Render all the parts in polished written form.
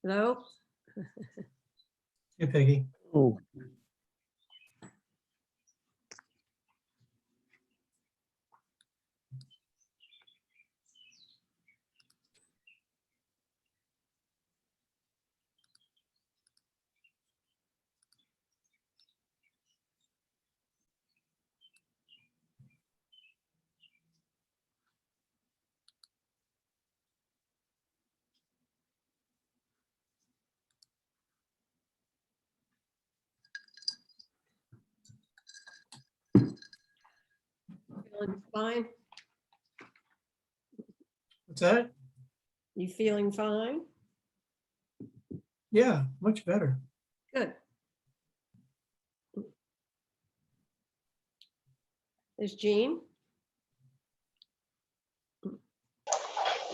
Hello? Hey, Peggy. Ooh, Feeling fine? What's that? You feeling fine? Yeah, much better. Good. Is Jean?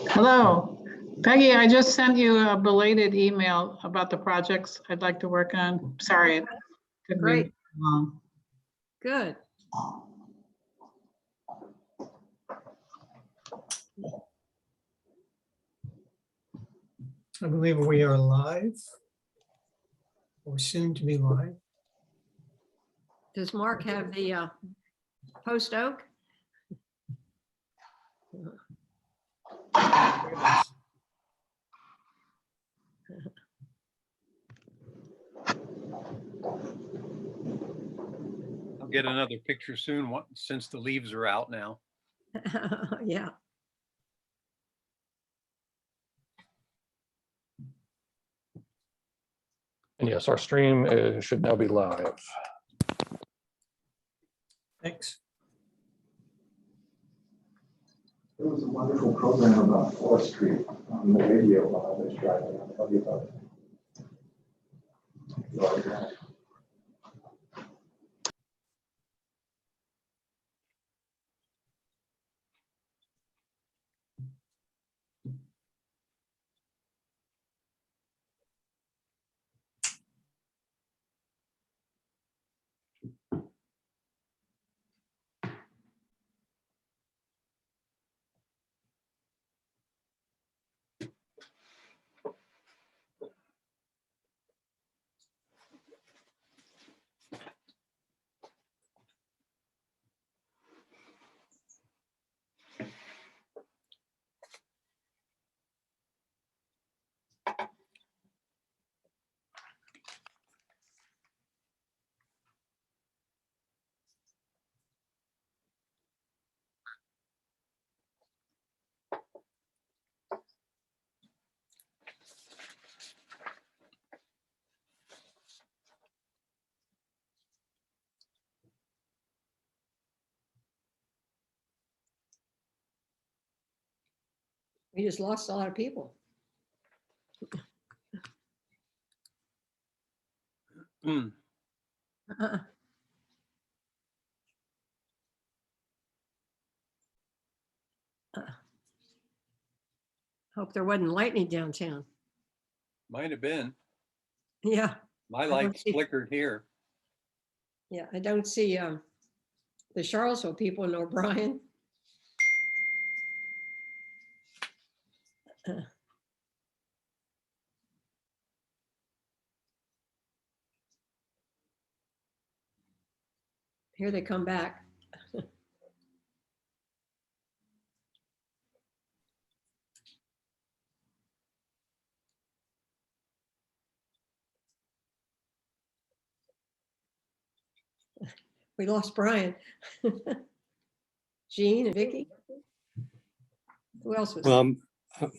Hello, Peggy, I just sent you a belated email about the projects I'd like to work on. Sorry, it took me Great. long. Good. I believe we are live or soon to be live. Does Mark have the post oak? I'll get another picture soon, since the leaves are out now. Yeah. and yes, our stream should now be live. Thanks. There was a wonderful program about forestry on the radio while I was driving. I'll tell you about it. We just lost a lot of people. Hmm. Uh-uh. Hope there wasn't lightning downtown. Might have been. Yeah, My don't lights see- flickered here. yeah. I don't see the Charlottesville people in O'Brien. Here they come back. We lost Brian. Jean and Vicky. Who else was?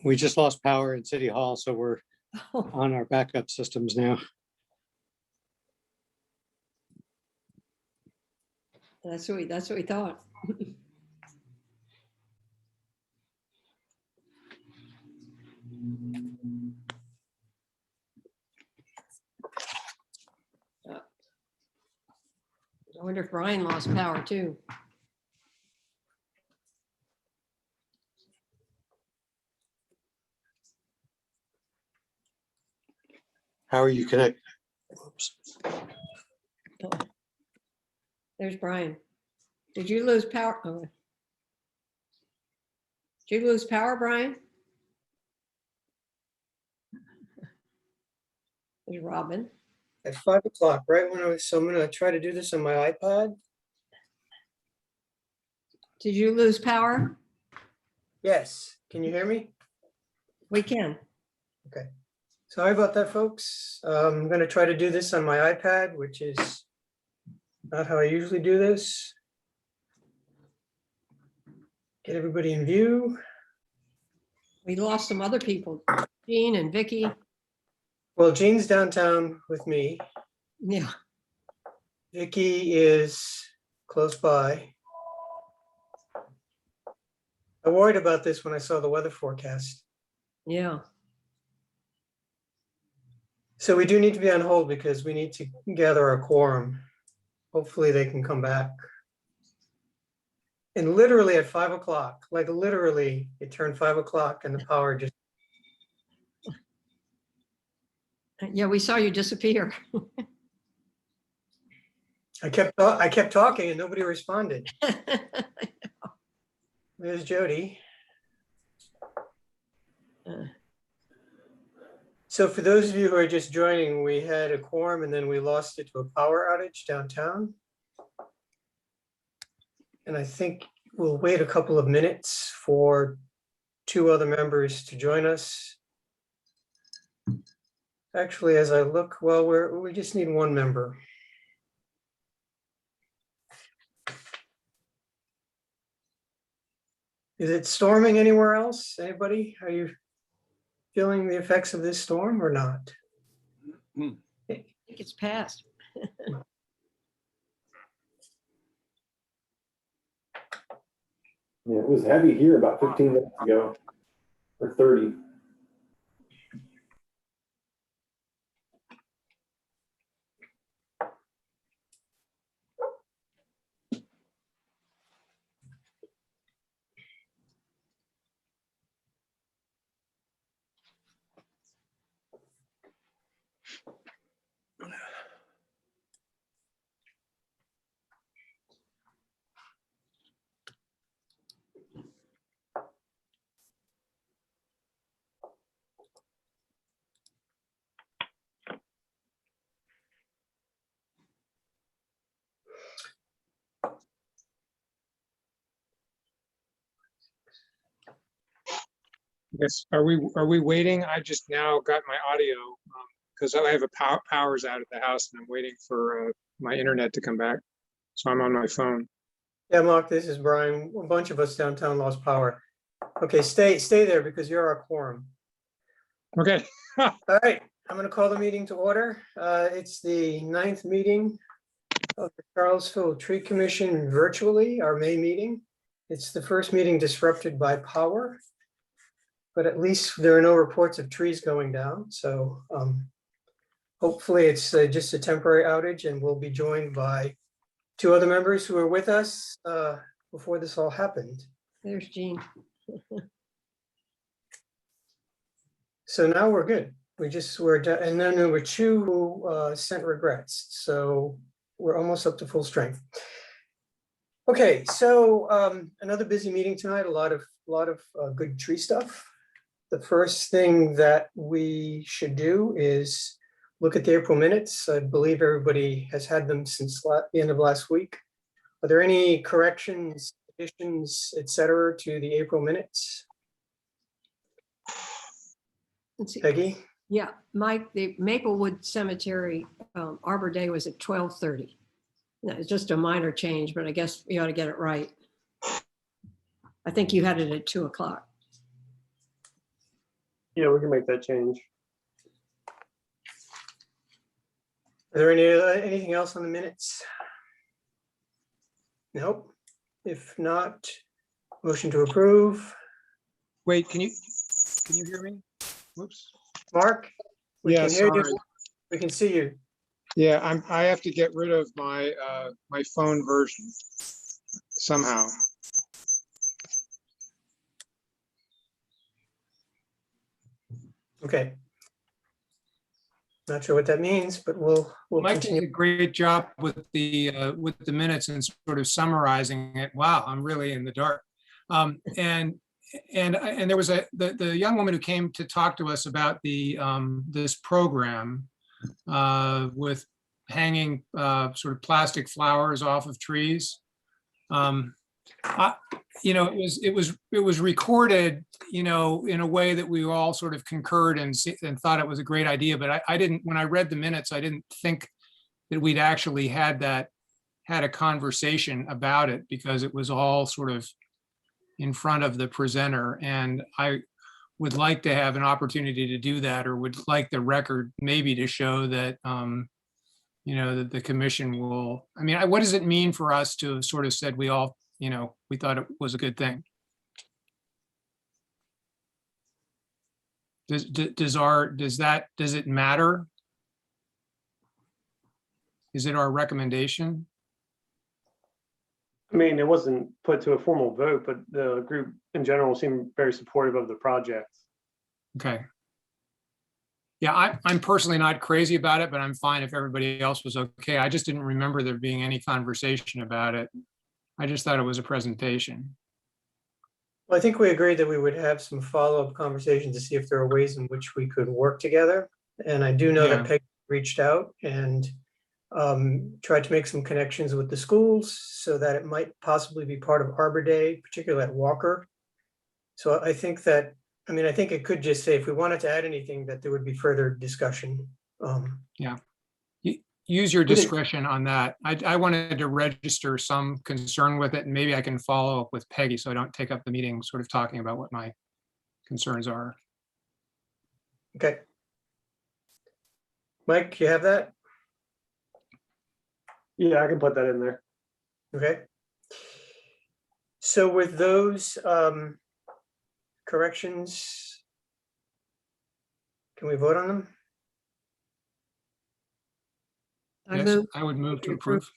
We just lost power in City Hall, so we're on our backup systems now. That's what we thought. I wonder if Brian lost power too. How are you connected? Oops. There's Brian. Did you lose power? Oh. Did you lose power, Brian? There's Robin. At 5 o'clock, right when so I'm gonna try to do this on my iPad. Did you lose power? Yes, can you hear me? We can. Sorry about that, folks. I'm gonna try to do this on my iPad, which is not how I usually do this. Get everybody in view. We lost some other people, Jean and Vicky. Well, Jean's downtown with me. Yeah, Vicky is close by. I worried about this when I saw the weather forecast. yeah. So we do need to be on hold because we need to gather a quorum. Hopefully they can come back. And literally at 5 o'clock, like literally, it turned 5 o'clock and the power just, Yeah, we saw you disappear. I kept talking and nobody responded. There's Jody. So for those of you who are just joining, we had a quorum and then we lost it to a power outage downtown. And I think we'll wait a couple of minutes for 2 other members to join us. Actually, as I look, well, we just need 1 member. Is it storming anywhere else? Anybody? Are you feeling the effects of this storm or not? I think it's passed. Yeah, it was heavy here about 15 minutes ago, or 30. Yes, are we waiting? I just now got my audio, because I have power's out at the house and I'm waiting for my internet to come back. So I'm on my phone. Yeah, Mark, this is Brian. A bunch of us downtown lost power. Okay, stay there because you're our quorum. Okay. All right, I'm gonna call the meeting to order. It's the 9th meeting of the Charlottesville Tree Commission virtually, our May meeting. It's the first meeting disrupted by power, but at least there are no reports of trees going down. So hopefully it's just a temporary outage and we'll be joined by 2 other members who were with us before this all happened. There's Jean. So now we're good. We're done. And then there were 2 who sent regrets. So we're almost up to full strength. Okay, so another busy meeting tonight, a lot of good tree stuff. The first thing that we should do is look at the April minutes. I believe everybody has had them since the end of last week. Are there any corrections, additions, et cetera, to the April minutes? Let's see. Peggy? Yeah, Mike, the Maplewood Cemetery Arbor Day was at 12:30. No, it's just a minor change, but I guess we ought to get it right. I think you had it at 2 o'clock. Yeah, we can make that change. Are there anything else on the minutes? Nope. If not, motion to approve. Wait, can you hear me? Whoops. Mark? We Yeah, can hear you. sorry. We can see you. Yeah, I have to get rid of my my phone version somehow. Okay. Not sure what that means, but we'll Mike did continue. a great job with the minutes and sort of summarizing it. Wow, I'm really in the dark. And there was the young woman who came to talk to us about the this program. with hanging sort of plastic flowers off of trees. It was recorded, in a way that we all sort of concurred and thought it was a great idea. But I didn't, when I read the minutes, I didn't think that we'd actually had a conversation about it, because it was all sort of in front of the presenter. And I would like to have an opportunity to do that, or would like the record maybe to show that, that the commission will, what does it mean for us to have sort of said we all, we thought it was a good thing? Does it matter? Is it our recommendation? I mean, it wasn't put to a formal vote, but the group in general seemed very supportive of the project. Okay. Yeah, I'm personally not crazy about it, but I'm fine if everybody else was okay. I just didn't remember there being any conversation about it. I just thought it was a presentation. Well, I think we agreed that we would have some follow-up conversations to see if there are ways in which we could work together. And I do know that Peg reached out and tried to make some connections with the schools so that it might possibly be part of Arbor Day, particularly at Walker. So I think that, I think it could just say, if we wanted to add anything, that there would be further discussion. Yeah. Use your discretion on that. I wanted to register some concern with it, and maybe I can follow up with Peggy so I don't take up the meeting sort of talking about what my concerns are. Okay. Mike, you have that? Yeah, I can put that in there. Okay. So with those corrections, can we vote on them? Yes, I would move to approve.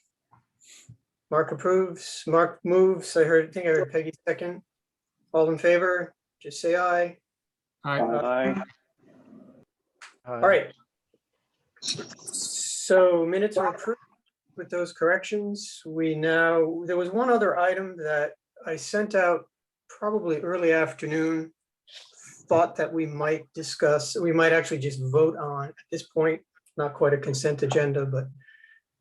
Mark approves, Mark moves. I think I heard Peggy second. All in favor, just say aye. Aye. All right. So minutes are approved with those corrections. There was one other item that I sent out probably early afternoon. Thought that we might discuss, we might actually just vote on at this point, not quite a consent agenda, but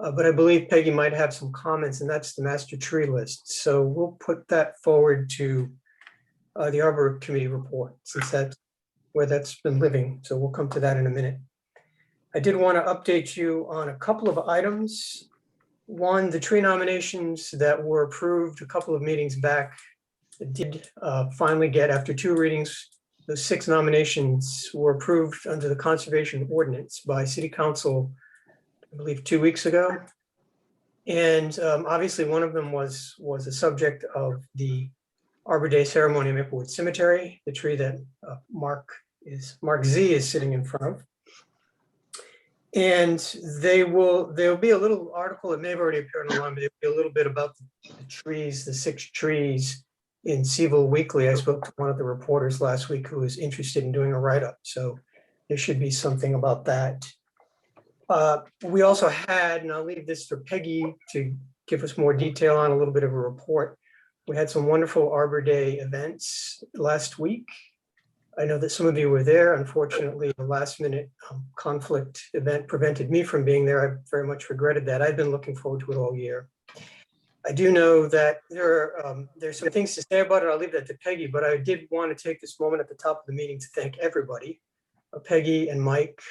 I believe Peggy might have some comments, and that's the master tree list. So we'll put that forward to the Arbor Committee report, since that's where that's been living. So we'll come to that in a minute. I did want to update you on a couple of items. One, the tree nominations that were approved a couple of meetings back did finally get, after 2 readings, those 6 nominations were approved under the conservation ordinance by City Council, I believe 2 weeks ago. And obviously one of them was a subject of the Arbor Day ceremony in Maplewood Cemetery, the tree that Mark Z is sitting in front of. And there'll be a little article, it may have already appeared online, but there'll be a little bit about the trees, the 6 trees in Seville Weekly. I spoke to one of the reporters last week who was interested in doing a write-up. So there should be something about that. We also had, and I'll leave this for Peggy to give us more detail on, a little bit of a report. We had some wonderful Arbor Day events last week. I know that some of you were there. Unfortunately, a last-minute conflict event prevented me from being there. I very much regretted that. I've been looking forward to it all year. I do know that there's some things to say about it. I'll leave that to Peggy, but I did want to take this moment at the top of the meeting to thank everybody, Peggy and Mike,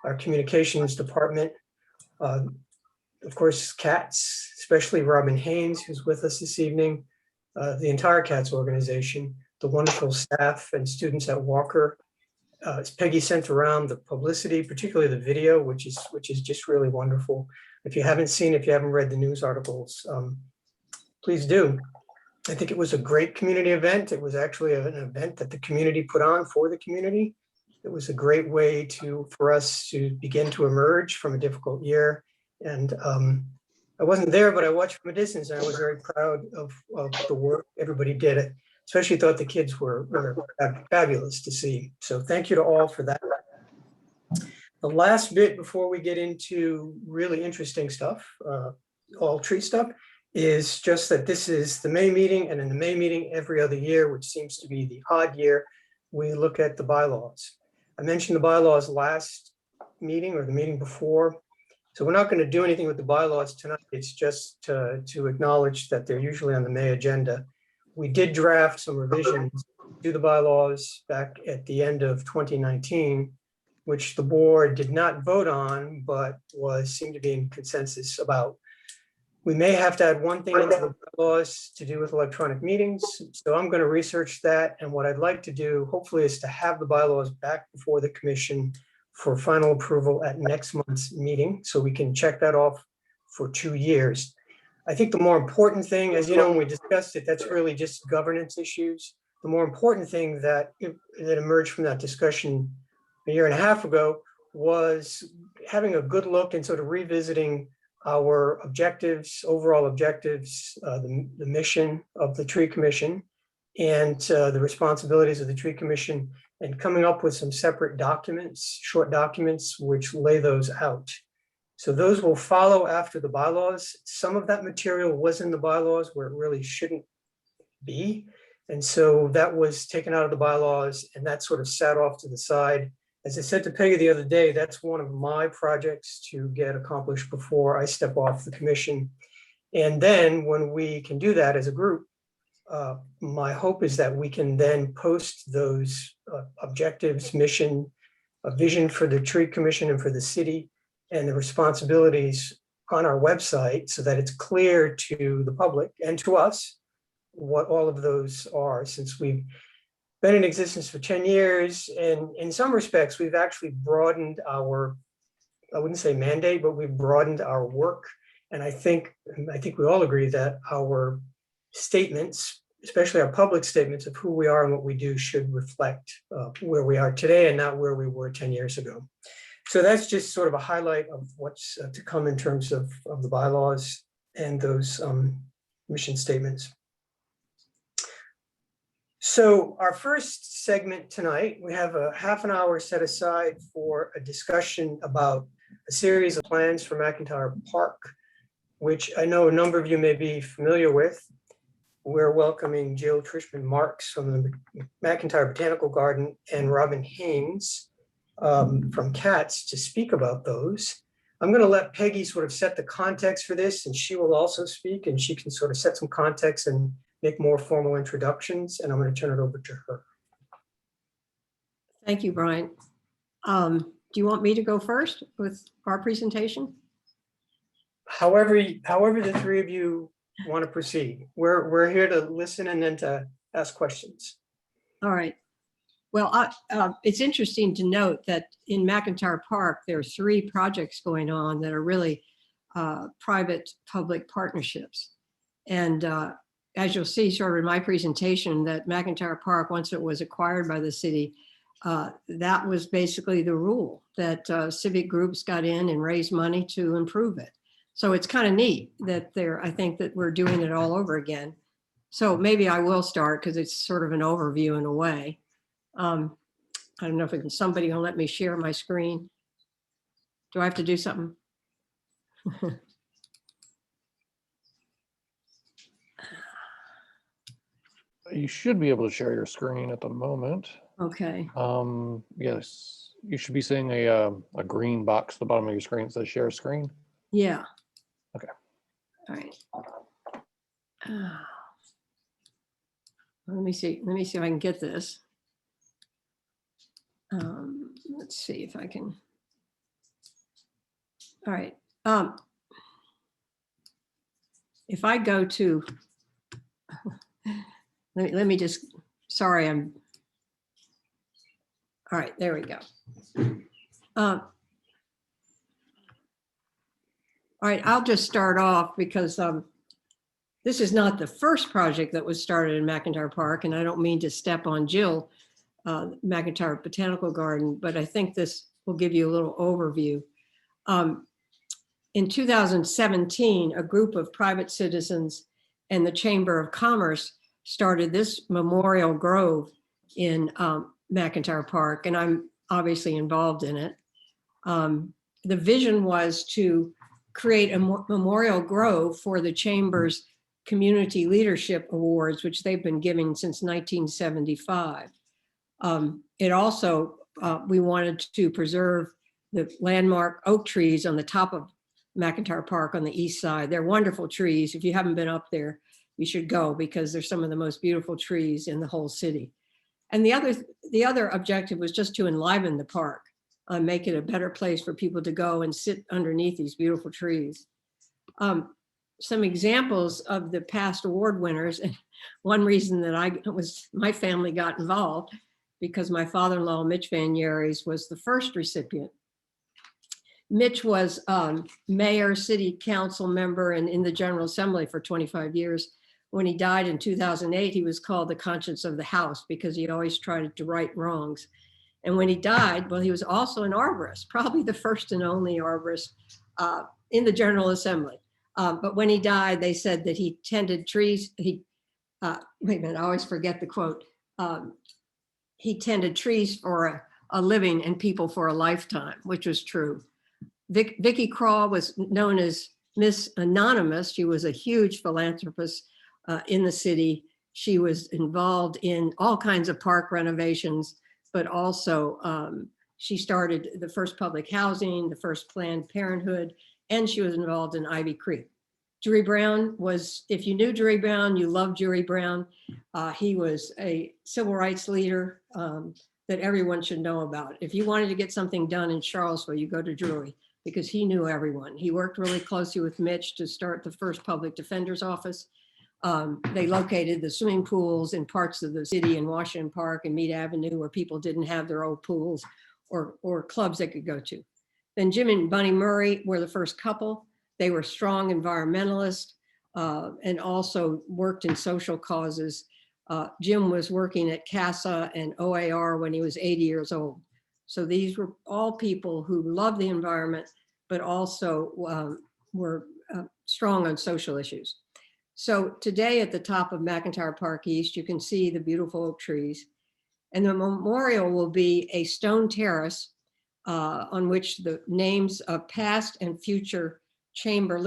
our communications department, of course, CATS, especially Robin Haynes, who's with us this evening, the entire CATS organization, the wonderful staff and students at Walker. Peggy sent around the publicity, particularly the video, which is just really wonderful. If you haven't seen, if you haven't read the news articles, please do. I think it was a great community event. It was actually an event that the community put on for the community. It was a great way for us to begin to emerge from a difficult year. And I wasn't there, but I watched from a distance, and I was very proud of the work everybody did. Especially thought the kids were fabulous to see. So thank you to all for that. The last bit before we get into really interesting stuff, all tree stuff, is just that this is the May meeting, and in the May meeting every other year, which seems to be the odd year, we look at the bylaws. I mentioned the bylaws last meeting or the meeting before. So we're not going to do anything with the bylaws tonight. It's just to acknowledge that they're usually on the May agenda. We did draft some revisions to the bylaws back at the end of 2019, which the board did not vote on, but seemed to be in consensus about. We may have to add one thing into the bylaws to do with electronic meetings. So I'm going to research that. And what I'd like to do, hopefully, is to have the bylaws back before the commission for final approval at next month's meeting. So we can check that off for 2 years. I think the more important thing, as you know, when we discussed it, that's really just governance issues. The more important thing that emerged from that discussion a year and a half ago was having a good look and sort of revisiting our objectives, overall objectives, the mission of the Tree Commission, and the responsibilities of the Tree Commission, and coming up with some separate documents, short documents, which lay those out. So those will follow after the bylaws. Some of that material was in the bylaws where it really shouldn't be. And so that was taken out of the bylaws, and that sort of sat off to the side. As I said to Peggy the other day, that's one of my projects to get accomplished before I step off the commission. And then when we can do that as a group, my hope is that we can then post those objectives, mission, a vision for the Tree Commission and for the city, and the responsibilities on our website so that it's clear to the public and to us what all of those are, since we've been in existence for 10 years. And in some respects, we've actually broadened our, I wouldn't say mandate, but we've broadened our work. And I think we all agree that our statements, especially our public statements of who we are and what we do, should reflect where we are today and not where we were 10 years ago. So that's just sort of a highlight of what's to come in terms of the bylaws and those mission statements. So our first segment tonight, we have a half an hour set aside for a discussion about a series of plans for McIntyre Park, which I know a number of you may be familiar with. We're welcoming Jill Trishman Marks from the McIntyre Botanical Garden and Robin Haynes from CATS to speak about those. I'm going to let Peggy sort of set the context for this, and she will also speak, and she can sort of set some context and make more formal introductions, and I'm going to turn it over to her. Thank you, Brian. Do you want me to go first with our presentation? However the three of you want to proceed. We're here to listen and then to ask questions. All right. Well, it's interesting to note that in McIntyre Park, there are 3 projects going on that are really private-public partnerships. And as you'll see sort of in my presentation, that McIntyre Park, once it was acquired by the city, that was basically the rule, that civic groups got in and raised money to improve it. So it's kind of neat that I think that we're doing it all over again. So maybe I will start because it's sort of an overview in a way. I don't know if somebody will let me share my screen. Do I have to do something? You should be able to share your screen at the moment. Okay. Yes, you should be seeing a green box at the bottom of your screen that says share screen. Yeah. Okay. All right. Let me see if I can get this. Let's see if I can. All right. If I go to, let me just, sorry, all right, there we go. All right, I'll just start off because this is not the first project that was started in McIntyre Park, and I don't mean to step on Jill, McIntyre Botanical Garden, but I think this will give you a little overview. In 2017, a group of private citizens and the Chamber of Commerce started this memorial grove in McIntyre Park, and I'm obviously involved in it. The vision was to create a memorial grove for the Chamber's Community Leadership Awards, which they've been giving since 1975. It also, we wanted to preserve the landmark oak trees on the top of McIntyre Park on the east side. They're wonderful trees. If you haven't been up there, you should go because they're some of the most beautiful trees in the whole city. And the other objective was just to enliven the park, make it a better place for people to go and sit underneath these beautiful trees. Some examples of the past award winners, and one reason that my family got involved because my father-in-law, Mitch Van Yeries, was the first recipient. Mitch was mayor, city council member, and in the General Assembly for 25 years. When he died in 2008, he was called the conscience of the house because he always tried to right wrongs. And when he died, well, he was also an arborist, probably the first and only arborist in the General Assembly. But when he died, they said that he tended trees. Wait a minute, I always forget the quote. He tended trees for a living and people for a lifetime, which was true. Vicky Craw was known as Miss Anonymous. She was a huge philanthropist in the city. She was involved in all kinds of park renovations, but also she started the first public housing, the first Planned Parenthood, and she was involved in Ivy Creek. Drury Brown was, if you knew Drury Brown, you loved Drury Brown. He was a civil rights leader that everyone should know about. If you wanted to get something done in Charlottesville, you go to Drury because he knew everyone. He worked really closely with Mitch to start the first public defender's office. They located the swimming pools in parts of the city in Washington Park and Mead Avenue where people didn't have their old pools or clubs they could go to. Then Jim and Bunny Murray were the first couple. They were strong environmentalists and also worked in social causes. Jim was working at CASA and OAR when he was 80 years old. So these were all people who loved the environment, but also were strong on social issues. So today at the top of McIntyre Park East, you can see the beautiful oak trees. And the memorial will be a stone terrace on which the names of past and future Chamber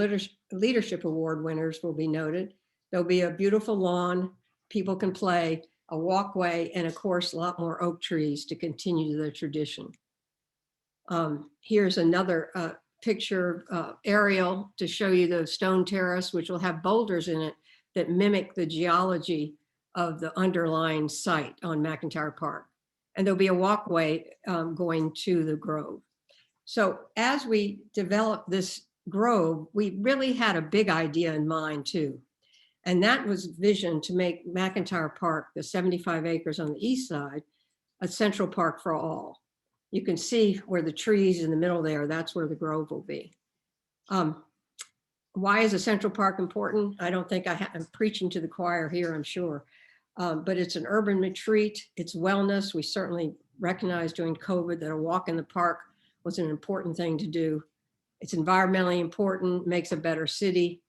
Leadership Award winners will be noted. There'll be a beautiful lawn, people can play, a walkway, and of course, a lot more oak trees to continue the tradition. Here's another picture aerial to show you the stone terrace, which will have boulders in it that mimic the geology of the underlying site on McIntyre Park. And there'll be a walkway going to the grove. So as we developed this grove, we really had a big idea in mind too. And that was vision to make McIntyre Park, the 75 acres on the east side, a central park for all. You can see where the trees in the middle there, that's where the grove will be. Why is a central park important? I don't think I'm preaching to the choir here, I'm sure. But it's an urban retreat, it's wellness. We certainly recognized during COVID that a walk in the park was an important thing to do. It's environmentally important, makes a better city,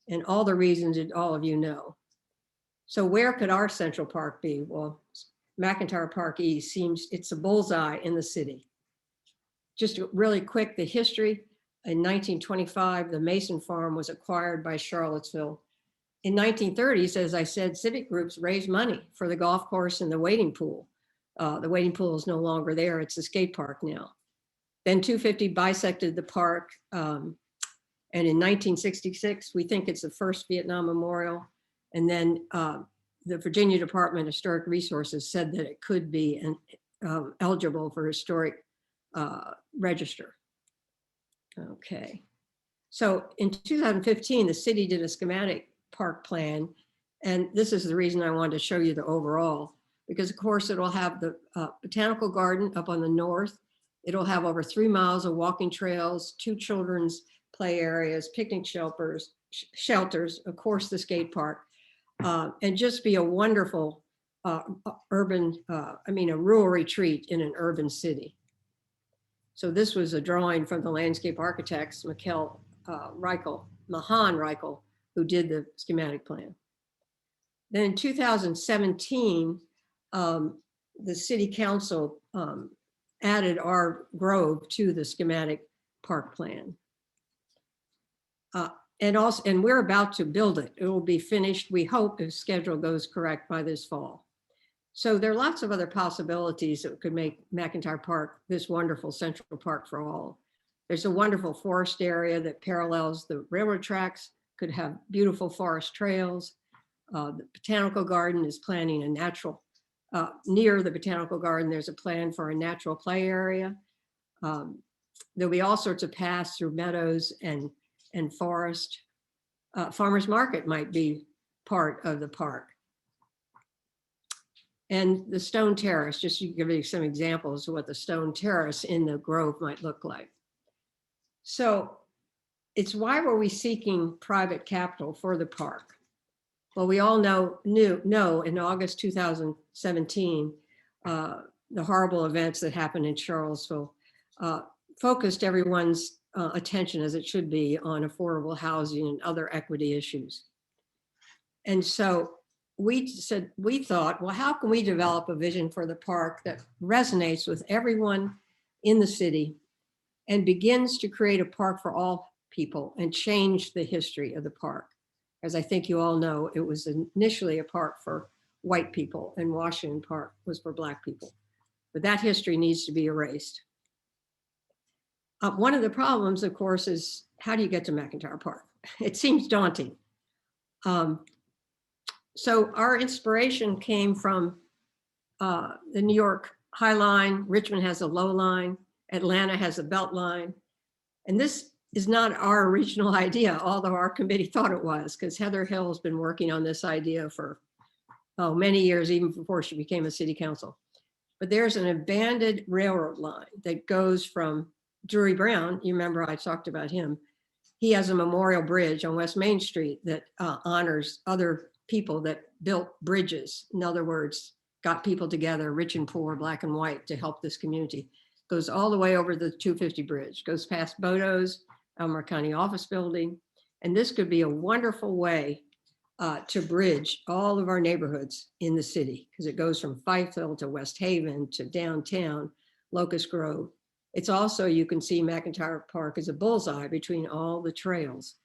and all the reasons that all of you know. So where could our central park be? Well, McIntyre Park East seems it's a bullseye in the city. Just really quick, the history. In 1925, the Mason Farm was acquired by Charlottesville. In 1930s, as I said, civic groups raised money for the golf course and the wading pool. The wading pool is no longer there, it's a skate park now. Then 250 bisected the park. And in 1966, we think it's the first Vietnam memorial. And then the Virginia Department of Historic Resources said that it could be eligible for historic register. Okay. So in 2015, the city did a schematic park plan. And this is the reason I wanted to show you the overall, because of course it'll have the botanical garden up on the north. It'll have over 3 miles of walking trails, 2 children's play areas, picnic shelters, of course, the skate park, and just be a wonderful a rural retreat in an urban city. So this was a drawing from the landscape architects, Mahan Reichel, who did the schematic plan. Then in 2017, the city council added our grove to the schematic park plan. And we're about to build it. It will be finished, we hope, if schedule goes correct, by this fall. So there are lots of other possibilities that could make McIntyre Park this wonderful central park for all. There's a wonderful forest area that parallels the railroad tracks, could have beautiful forest trails. The Botanical Garden is planning a natural, near the Botanical Garden, there's a plan for a natural play area. There'll be all sorts of paths through meadows and forest. Farmers Market might be part of the park. And the stone terrace, just to give you some examples of what the stone terrace in the Grove might look like. So it's why were we seeking private capital for the park? Well, we all know in August 2017, the horrible events that happened in Charlottesville focused everyone's attention, as it should be, on affordable housing and other equity issues. And so we thought, well, how can we develop a vision for the park that resonates with everyone in the city and begins to create a park for all people and change the history of the park? As I think you all know, it was initially a park for white people and Washington Park was for Black people. But that history needs to be erased. One of the problems, of course, is how do you get to McIntyre Park? It seems daunting. So our inspiration came from the New York High Line. Richmond has a low line. Atlanta has a belt line. And this is not our original idea, although our committee thought it was, because Heather Hill has been working on this idea for many years, even before she became a city council. But there's an abandoned railroad line that goes from Drury Brown. You remember I talked about him. He has a memorial bridge on West Main Street that honors other people that built bridges. In other words, got people together, rich and poor, Black and white, to help this community. Goes all the way over the 250 bridge, goes past Bodo's, Elmore County Office Building. And this could be a wonderful way to bridge all of our neighborhoods in the city, because it goes from Fifeville to West Haven to downtown, Locust Grove. It's also, you can see McIntyre Park as a bullseye between all the trails.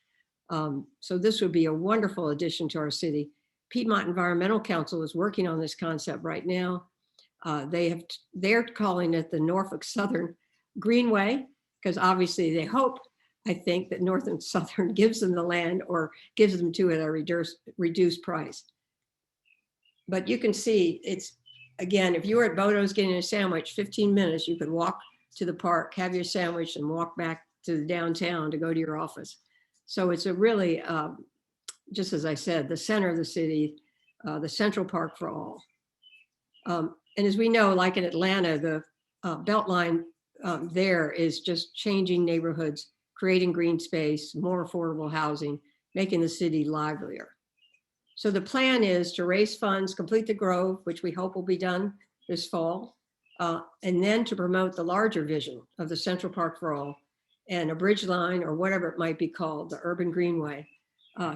So this would be a wonderful addition to our city. Piedmont Environmental Council is working on this concept right now. They're calling it the Norfolk Southern Greenway, because obviously they hope, I think, that North and Southern gives them the land or gives them to it at a reduced price. But you can see it's, again, if you were at Bodo's getting a sandwich, 15 minutes, you could walk to the park, have your sandwich and walk back to the downtown to go to your office. So it's a really, just as I said, the center of the city, the central park for all. And as we know, like in Atlanta, the Beltline there is just changing neighborhoods, creating green space, more affordable housing, making the city livelier. So the plan is to raise funds, complete the Grove, which we hope will be done this fall, and then to promote the larger vision of the Central Park for All and a bridge line, or whatever it might be called, the urban greenway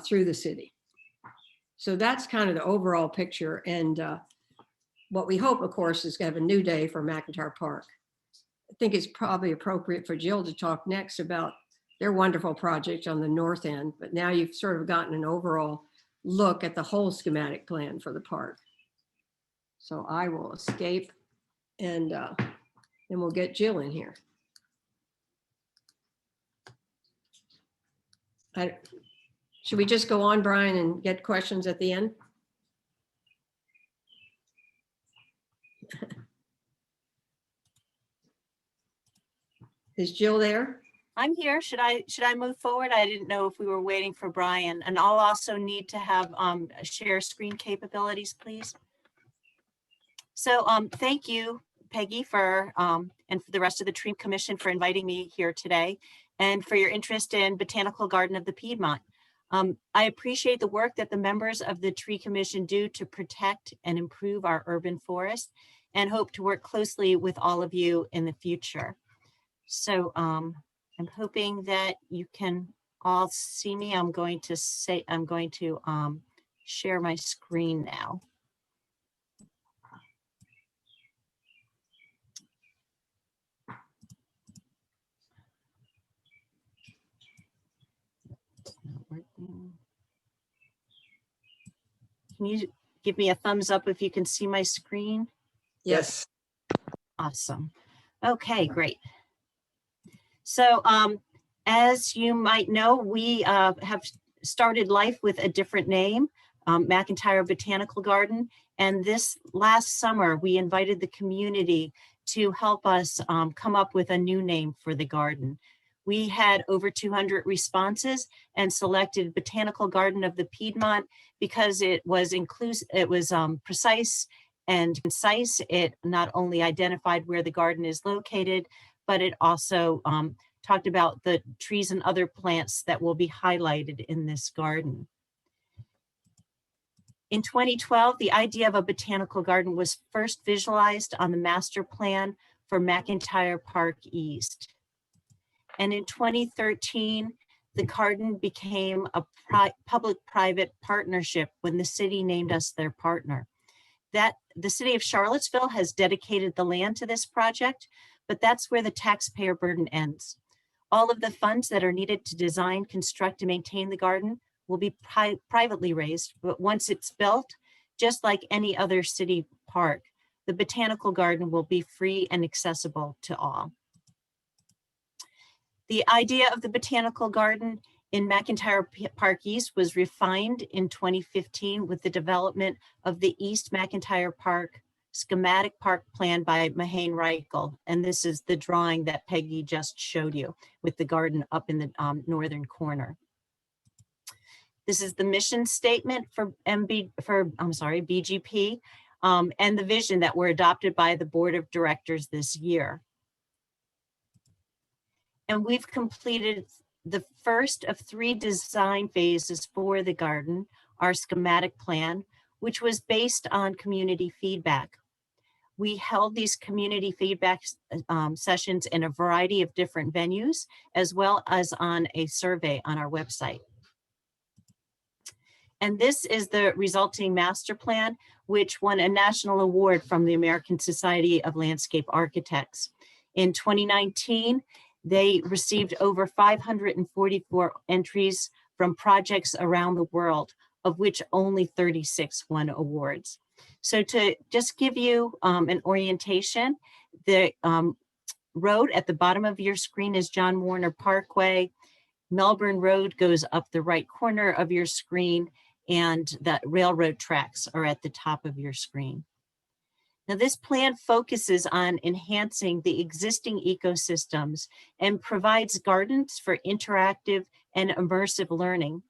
through the city. So that's kind of the overall picture. And what we hope, of course, is to have a new day for McIntyre Park. I think it's probably appropriate for Jill to talk next about their wonderful project on the north end, but now you've sort of gotten an overall look at the whole schematic plan for the park. So I will escape and then we'll get Jill in here. Should we just go on, Brian, and get questions at the end? Is Jill there? I'm here. Should I move forward? I didn't know if we were waiting for Brian, and I'll also need to have share screen capabilities, please. So thank you, Peggy, for and for the rest of the Tree Commission for inviting me here today, and for your interest in Botanical Garden of the Piedmont. I appreciate the work that the members of the Tree Commission do to protect and improve our urban forest, and hope to work closely with all of you in the future. So I'm hoping that you can all see me. I'm going to share my screen now. It's not working. give me a thumbs up if you can see my screen. Yes. Awesome. Okay, great. So as you might know, we have started life with a different name, McIntyre Botanical Garden. And this last summer, we invited the community to help us come up with a new name for the garden. We had over 200 responses and selected Botanical Garden of the Piedmont because it was inclusive, it was precise and concise. It not only identified where the garden is located, but it also talked about the trees and other plants that will be highlighted in this garden. In 2012, the idea of a botanical garden was first visualized on the master plan for McIntyre Park East. And in 2013, the garden became a public-private partnership when the city named us their partner. That the city of Charlottesville has dedicated the land to this project, but that's where the taxpayer burden ends. All of the funds that are needed to design, construct, and maintain the garden will be privately raised, but once it's built, just like any other city park, the botanical garden will be free and accessible to all. The idea of the botanical garden in McIntyre Park East was refined in 2015 with the development of the East McIntyre Park schematic park plan by Mahane Reichel. And this is the drawing that Peggy just showed you with the garden up in the northern corner. This is the mission statement for BGP and the vision that were adopted by the board of directors this year. And we've completed the first of 3 design phases for the garden, our schematic plan, which was based on community feedback. We held these community feedback sessions in a variety of different venues, as well as on a survey on our website. And this is the resulting master plan, which won a national award from the American Society of Landscape Architects. In 2019, they received over 544 entries from projects around the world, of which only 36 won awards. So to just give you an orientation, the road at the bottom of your screen is John Warner Parkway. Melbourne Road goes up the right corner of your screen, and the railroad tracks are at the top of your screen. Now, this plan focuses on enhancing the existing ecosystems and provides gardens for interactive and immersive learning.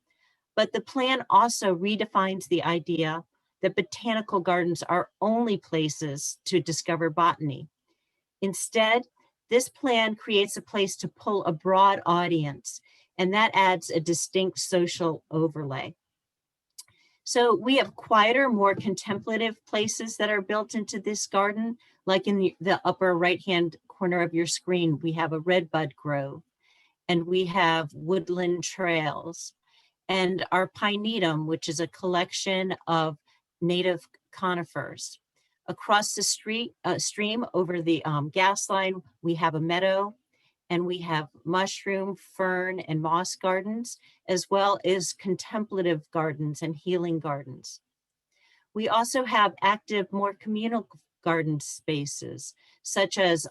But the plan also redefines the idea that botanical gardens are only places to discover botany. Instead, this plan creates a place to pull a broad audience, and that adds a distinct social overlay. So we have quieter, more contemplative places that are built into this garden, like in the upper right-hand corner of your screen, we have a redbud grove, and we have woodland trails, and our Pinetum, which is a collection of native conifers. Across the stream over the gas line, we have a meadow, and we have mushroom, fern, and moss gardens, as well as contemplative gardens and healing gardens. We also have active, more communal garden spaces, such as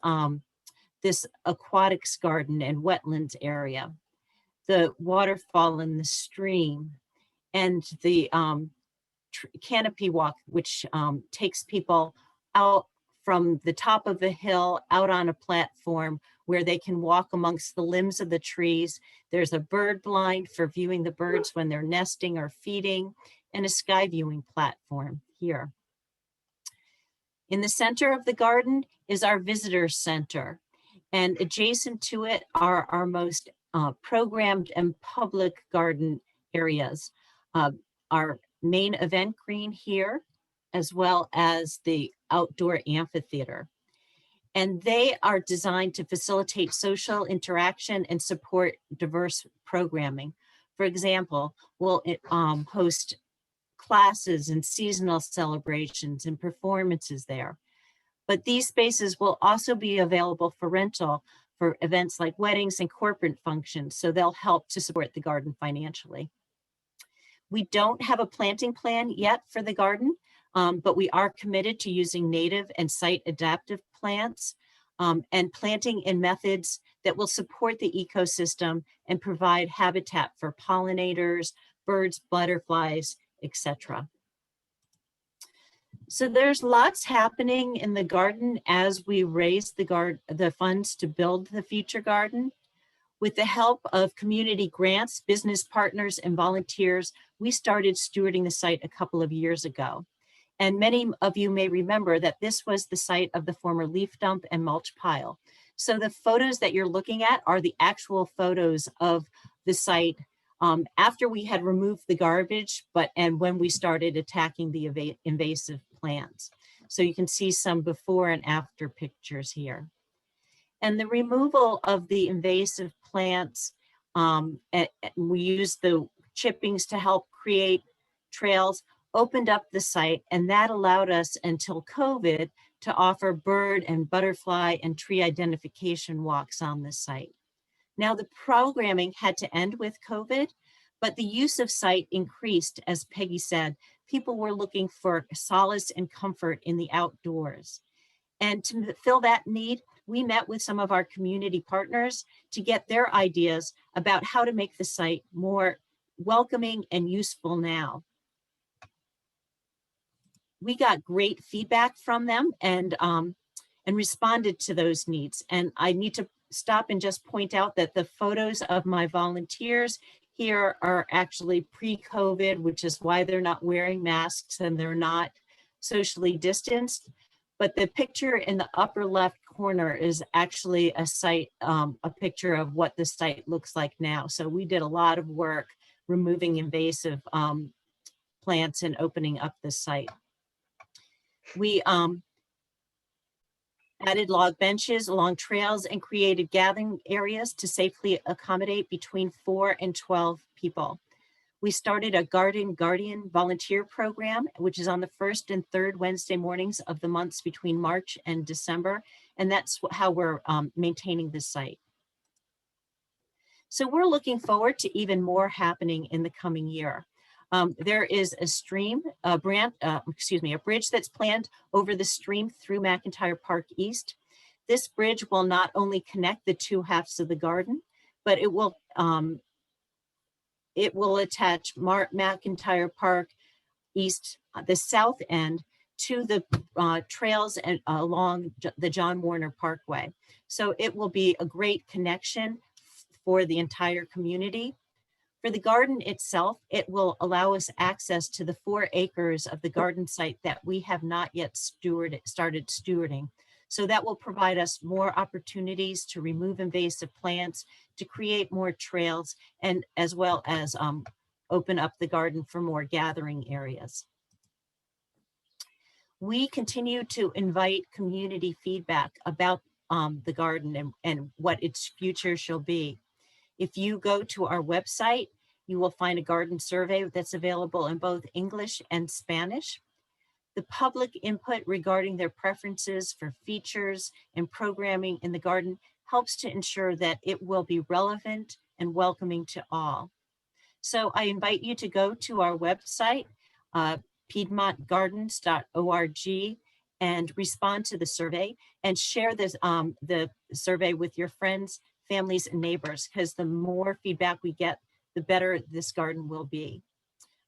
this aquatics garden and wetlands area, the waterfall in the stream, and the canopy walk, which takes people out from the top of the hill out on a platform where they can walk amongst the limbs of the trees. There's a bird blind for viewing the birds when they're nesting or feeding, and a sky viewing platform here. In the center of the garden is our visitor center, and adjacent to it are our most programmed and public garden areas. Our main event green here, as well as the outdoor amphitheater. And they are designed to facilitate social interaction and support diverse programming. For example, we'll host classes and seasonal celebrations and performances there. But these spaces will also be available for rental for events like weddings and corporate functions, so they'll help to support the garden financially. We don't have a planting plan yet for the garden, but we are committed to using native and site adaptive plants and planting in methods that will support the ecosystem and provide habitat for pollinators, birds, butterflies, etc. So there's lots happening in the garden as we raise the funds to build the future garden. With the help of community grants, business partners, and volunteers, we started stewarding the site a couple of years ago. And many of you may remember that this was the site of the former leaf dump and mulch pile. So the photos that you're looking at are the actual photos of the site after we had removed the garbage, and when we started attacking the invasive plants. So you can see some before and after pictures here. And the removal of the invasive plants, we used the chippings to help create trails, opened up the site, and that allowed us until COVID to offer bird and butterfly and tree identification walks on the site. Now the programming had to end with COVID, but the use of site increased. As Peggy said, people were looking for solace and comfort in the outdoors. And to fill that need, we met with some of our community partners to get their ideas about how to make the site more welcoming and useful now. We got great feedback from them and responded to those needs. And I need to stop and just point out that the photos of my volunteers here are actually pre-COVID, which is why they're not wearing masks and they're not socially distanced. But the picture in the upper left corner is actually a picture of what the site looks like now. So we did a lot of work removing invasive plants and opening up the site. We added log benches along trails and created gathering areas to safely accommodate between 4 and 12 people. We started a Garden Guardian volunteer program, which is on the first and third Wednesday mornings of the months between March and December. And that's how we're maintaining the site. So we're looking forward to even more happening in the coming year. There is a bridge that's planned over the stream through McIntyre Park East. This bridge will not only connect the two halves of the garden, but it will attach McIntyre Park East, the south end, to the trails and along the John Warner Parkway. So it will be a great connection for the entire community. For the garden itself, it will allow us access to the 4 acres of the garden site that we have not yet started stewarding. So that will provide us more opportunities to remove invasive plants, to create more trails, and as well as open up the garden for more gathering areas. We continue to invite community feedback about the garden and what its future shall be. If you go to our website, you will find a garden survey that's available in both English and Spanish. The public input regarding their preferences for features and programming in the garden helps to ensure that it will be relevant and welcoming to all. So I invite you to go to our website, piedmontgardens.org, and respond to the survey and share this, the survey with your friends, families, and neighbors, because the more feedback we get, the better this garden will be.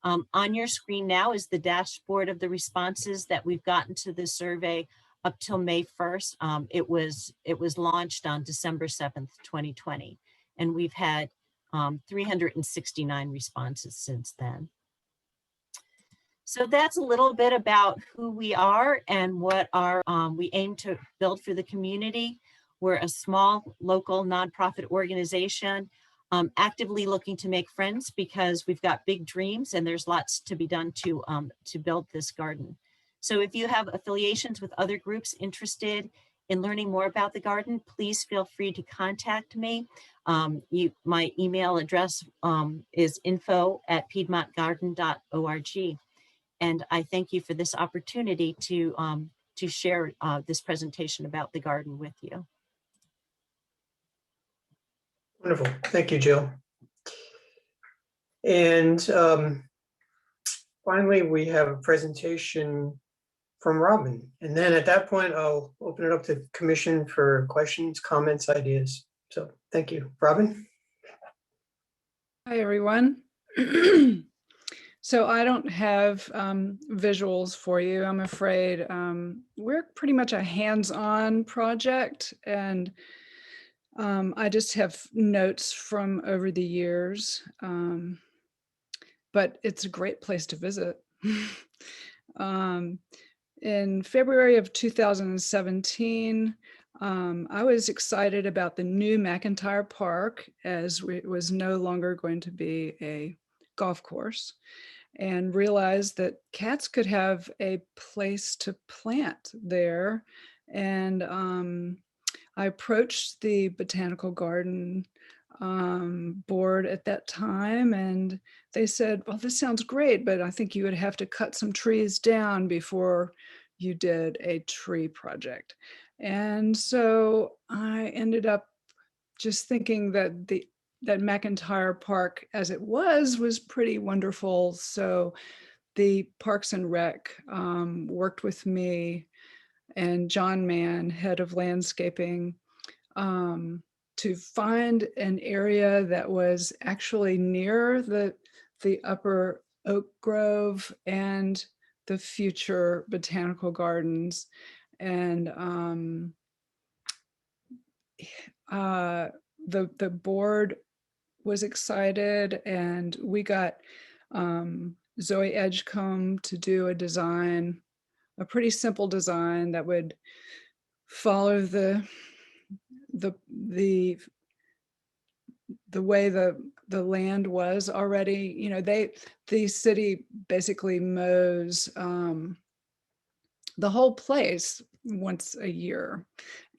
On your screen now is the dashboard of the responses that we've gotten to the survey up till May 1st. It was launched on December 7th, 2020, and we've had 369 responses since then. So that's a little bit about who we are and what we aim to build for the community. We're a small local nonprofit organization, actively looking to make friends because we've got big dreams and there's lots to be done to build this garden. So if you have affiliations with other groups interested in learning more about the garden, please feel free to contact me. My email address is info@piedmontgarden.org. And I thank you for this opportunity to share this presentation about the garden with you. Wonderful. Thank you, Jill. And finally, we have a presentation from Robin. And then at that point, I'll open it up to commission for questions, comments, ideas. So thank you. Robin? Hi, everyone. So I don't have visuals for you, I'm afraid. We're pretty much a hands-on project, and I just have notes from over the years. But it's a great place to visit. In February of 2017, I was excited about the new McIntyre Park, as it was no longer going to be a golf course, and realized that cats could have a place to plant there. And I approached the botanical garden board at that time, and they said, well, this sounds great, but I think you would have to cut some trees down before you did a tree project. And so I ended up just thinking that that McIntyre Park as it was pretty wonderful. So the Parks and Rec worked with me and John Mann, head of landscaping, to find an area that was actually near the upper oak grove and the future botanical gardens. And the board was excited, and we got Zoe Edgecombe to do a design, a pretty simple design that would follow the way the land was already. You know, the city basically mows the whole place once a year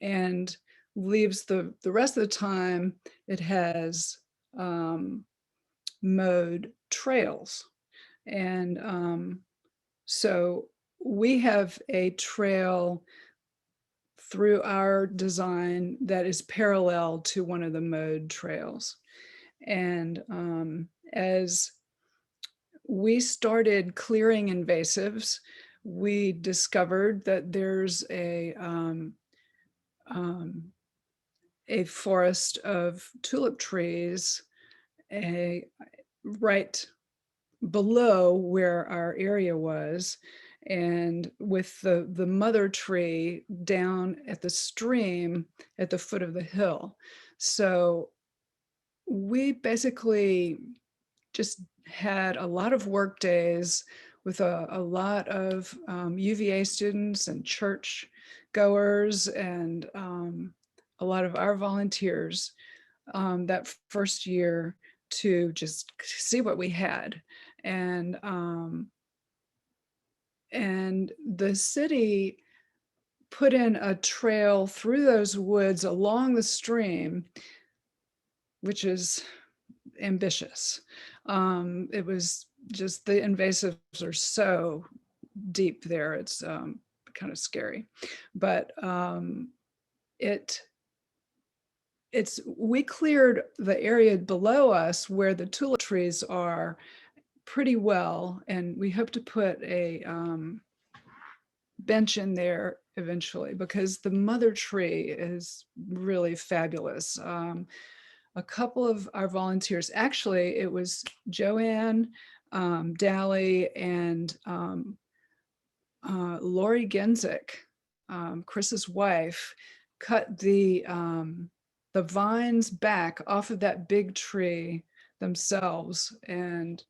and leaves the rest of the time it has mowed trails. And so we have a trail through our design that is parallel to one of the mowed trails. And as we started clearing invasives, we discovered that there's a forest of tulip trees right below where our area was, and with the mother tree down at the stream at the foot of the hill. So we basically just had a lot of work days with a lot of UVA students and church goers and a lot of our volunteers that first year to just see what we had. And the city put in a trail through those woods along the stream, which is ambitious. It was just, the invasives are so deep there, it's kind of scary. But we cleared the area below us where the tulip trees are pretty well, and we hope to put a bench in there eventually, because the mother tree is really fabulous. A couple of our volunteers, actually, it was Joanne Daly and Lori Genzik, Chris's wife, cut the vines back off of that big tree themselves, and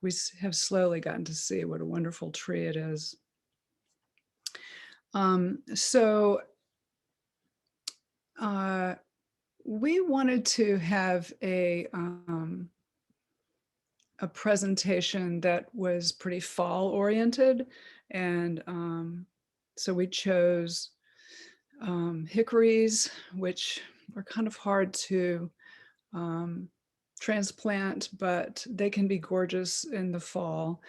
we have slowly gotten to see what a wonderful tree it is. So we wanted to have a presentation that was pretty fall oriented, and so we chose hickories, which are kind of hard to transplant, but they can be gorgeous in the fall,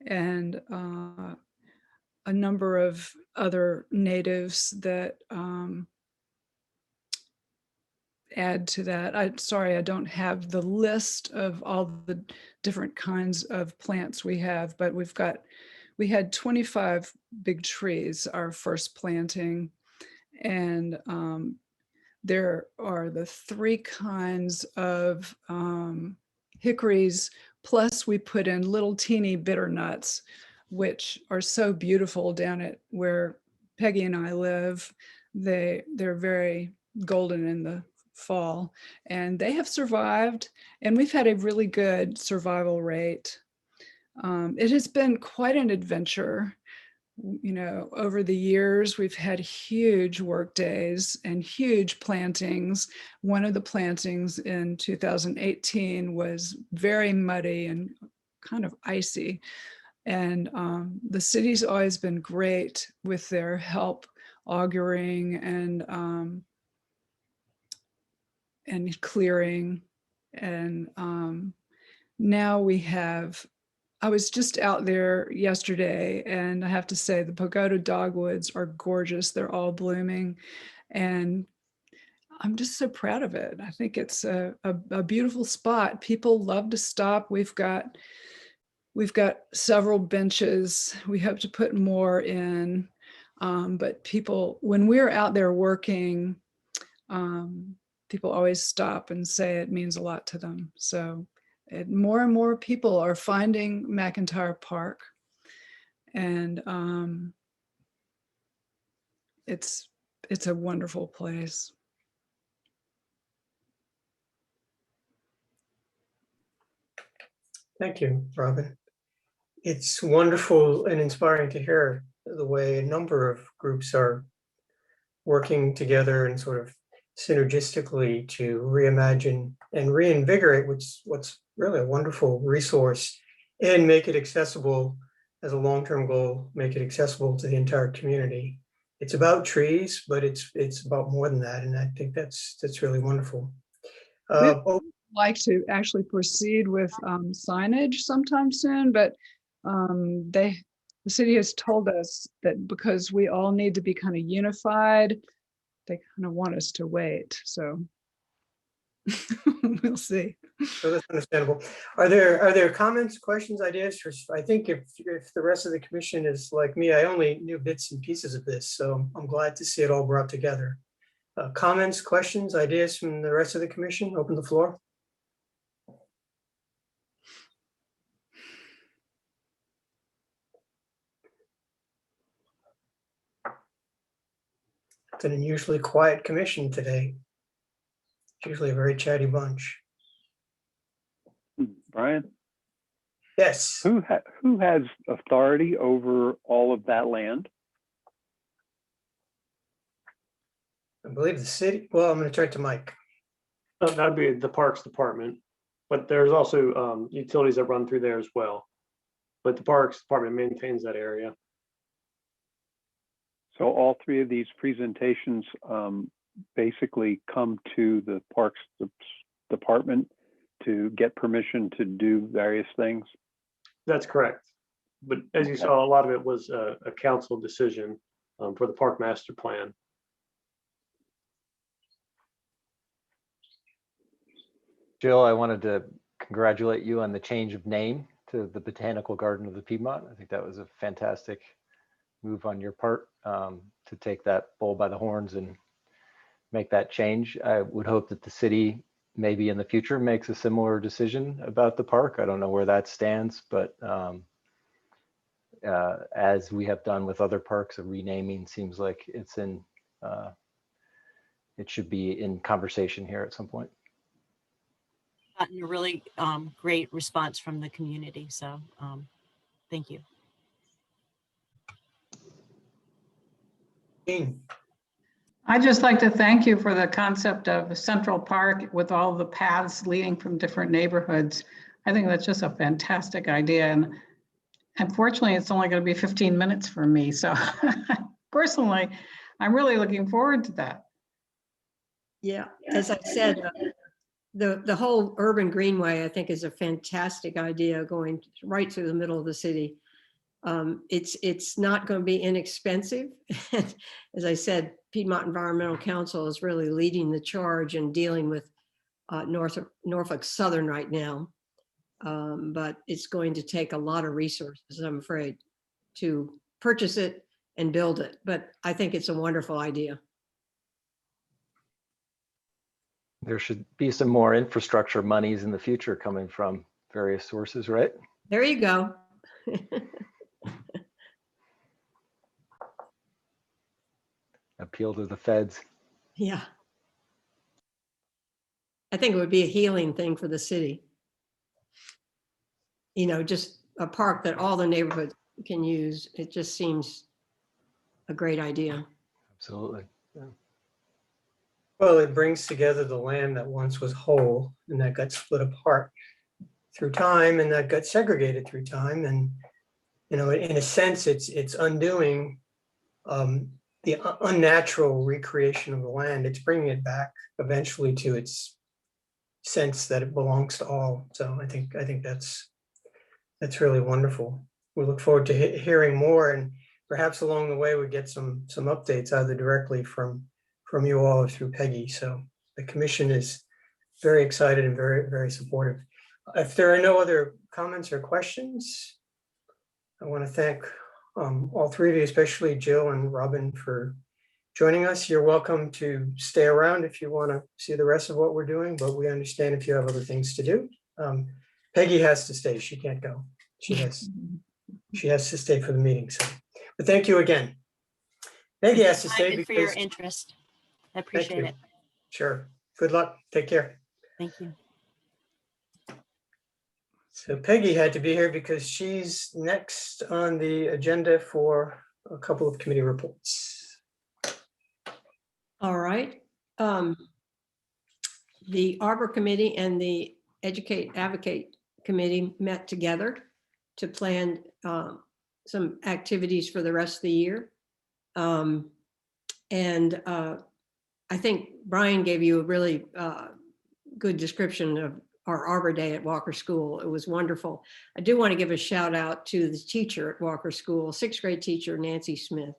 and a number of other natives that add to that. I'm sorry, I don't have the list of all the different kinds of plants we have, but we had 25 big trees, our first planting. And there are the 3 kinds of hickories, plus we put in little teeny bitter nuts, which are so beautiful down at where Peggy and I live. They're very golden in the fall, and they have survived, and we've had a really good survival rate. It has been quite an adventure. You know, over the years, we've had huge work days and huge plantings. One of the plantings in 2018 was very muddy and kind of icy. And the city's always been great with their help auguring and clearing. And now we have, I was just out there yesterday, and I have to say the pagoda dogwoods are gorgeous. They're all blooming, and I'm just so proud of it. I think it's a beautiful spot. People love to stop. We've got several benches. We hope to put more in, but people, when we're out there working, people always stop and say it means a lot to them. So more and more people are finding McIntyre Park, and it's a wonderful place. Thank you, Robin. It's wonderful and inspiring to hear the way a number of groups are working together and sort of synergistically to reimagine and reinvigorate what's really a wonderful resource and make it accessible as a long-term goal, make it accessible to the entire community. It's about trees, but it's about more than that. And I think that's really wonderful. Like to actually proceed with signage sometime soon, but the city has told us that because we all need to be kind of unified, they kind of want us to wait. So we'll see. So that's understandable. Are there comments, questions, ideas? I think if the rest of the commission is like me, I only knew bits and pieces of this, so I'm glad to see it all brought together. Comments, questions, ideas from the rest of the commission? Open the floor. It's an unusually quiet commission today. It's usually a very chatty bunch. Brian, Yes. who has authority over all of that land? I believe the city. Well, I'm going to turn to Mike. That'd be the Parks Department, but there's also utilities that run through there as well. But the Parks Department maintains that area. So all 3 of these presentations basically come to the Parks Department to get permission to do various things? That's correct. But as you saw, a lot of it was a council decision for the park master plan. Jill, I wanted to congratulate you on the change of name to the Botanical Garden of the Piedmont. I think that was a fantastic move on your part to take that bull by the horns and make that change. I would hope that the city maybe in the future makes a similar decision about the park. I don't know where that stands, but as we have done with other parks, a renaming seems like it's in, it should be in conversation here at some point. Gotten a really great response from the community. So thank you. I'd just like to thank you for the concept of Central Park with all the paths leading from different neighborhoods. I think that's just a fantastic idea. And unfortunately, it's only going to be 15 minutes for me. So personally, I'm really looking forward to that. Yeah, as I said, the whole urban greenway, I think, is a fantastic idea going right through the middle of the city. It's not going to be inexpensive. As I said, Piedmont Environmental Council is really leading the charge in dealing with Norfolk Southern right now. But it's going to take a lot of resources, I'm afraid, to purchase it and build it. But I think it's a wonderful idea. There should be some more infrastructure monies in the future coming from various sources, right? There you go. Appeal to the feds. Yeah. I think it would be a healing thing for the city. You know, just a park that all the neighborhoods can use. It just seems a great idea. Absolutely. Well, it brings together the land that once was whole and that got split apart through time and that got segregated through time. And, you know, in a sense, it's undoing the unnatural recreation of the land. It's bringing it back eventually to its sense that it belongs to all. So I think that's really wonderful. We look forward to hearing more, and perhaps along the way we get some updates either directly from you all or through Peggy. So the commission is very excited and very, very supportive. If there are no other comments or questions, I want to thank all three of you, especially Jill and Robin, for joining us. You're welcome to stay around if you want to see the rest of what we're doing, but we understand if you have other things to do. Peggy has to stay. She can't go. She has to stay for the meeting. So, but thank you again. Peggy has to stay Excited for your because interest. I thank appreciate you. it. Sure. Good luck. Take care. Thank you. So Peggy had to be here because she's next on the agenda for a couple of committee reports. All right. The Arbor Committee and the Educate Advocate Committee met together to plan some activities for the rest of the year. I think Brian gave you a really good description of our Arbor Day at Walker School. It was wonderful. I do want to give a shout out to the teacher at Walker School, 6th grade teacher, Nancy Smith.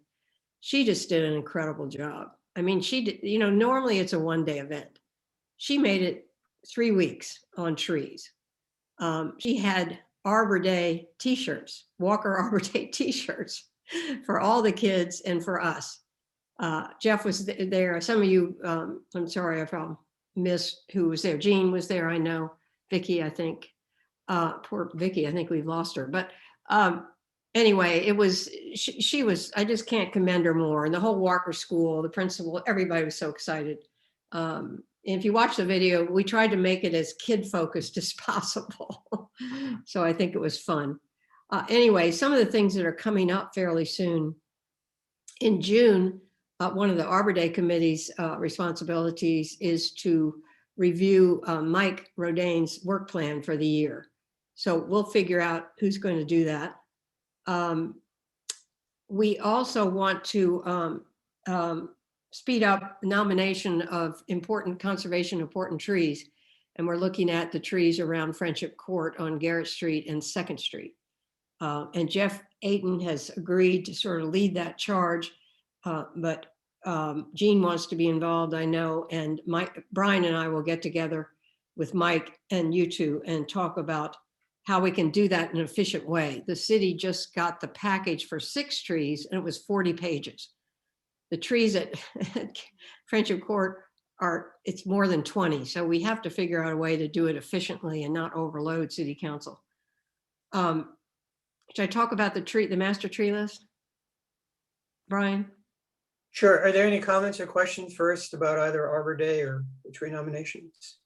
She just did an incredible job. I mean, she did, you know, normally it's a one-day event. She made it 3 weeks on trees. She had Arbor Day t-shirts, Walker Arbor Day t-shirts for all the kids and for us. Jeff was there. Some of you, I'm sorry if I'll miss who was there. Jean was there, I know. Vicky, I think. Poor Vicky, I think we've lost her. But anyway, it was, she was, I just can't commend her more. And the whole Walker School, the principal, everybody was so excited. If you watch the video, we tried to make it as kid-focused as possible. So I think it was fun. Anyway, some of the things that are coming up fairly soon. In June, one of the Arbor Day Committee's responsibilities is to review Mike Rodain's work plan for the year. So we'll figure out who's going to do that. We also want to speed up nomination of important conservation, important trees. And we're looking at the trees around Friendship Court on Garrett Street and 2nd Street. And Jeff Ayton has agreed to sort of lead that charge. But Jean wants to be involved, I know, and Brian and I will get together with Mike and you two and talk about how we can do that in an efficient way. The city just got the package for 6 trees and it was 40 pages. The trees at Friendship Court it's more than 20. So we have to figure out a way to do it efficiently and not overload City Council. Should I talk about the master tree list? Brian? Sure. Are there any comments or questions first about either Arbor Day or the tree nominations?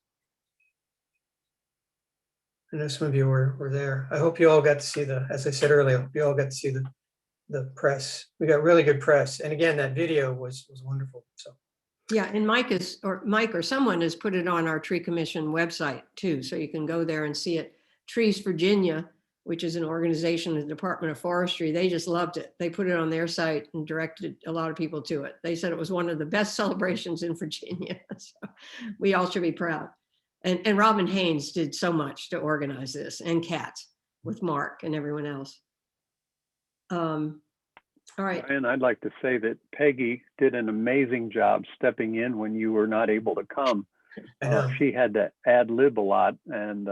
I know some of you were there. I hope you all got to see as I said earlier, I hope you all got to see the press. We got really good press. And again, that video was wonderful. So yeah, and Mike or someone has put it on our tree commission website too. So you can go there and see it. Trees Virginia, which is an organization in the Department of Forestry, they just loved it. They put it on their site and directed a lot of people to it. They said it was one of the best celebrations in Virginia. So we all should be proud. And Robin Haynes did so much to organize this, and Katz with Mark and everyone else. All right. And I'd like to say that Peggy did an amazing job stepping in when you were not able to come. I know. She had to ad lib a lot, and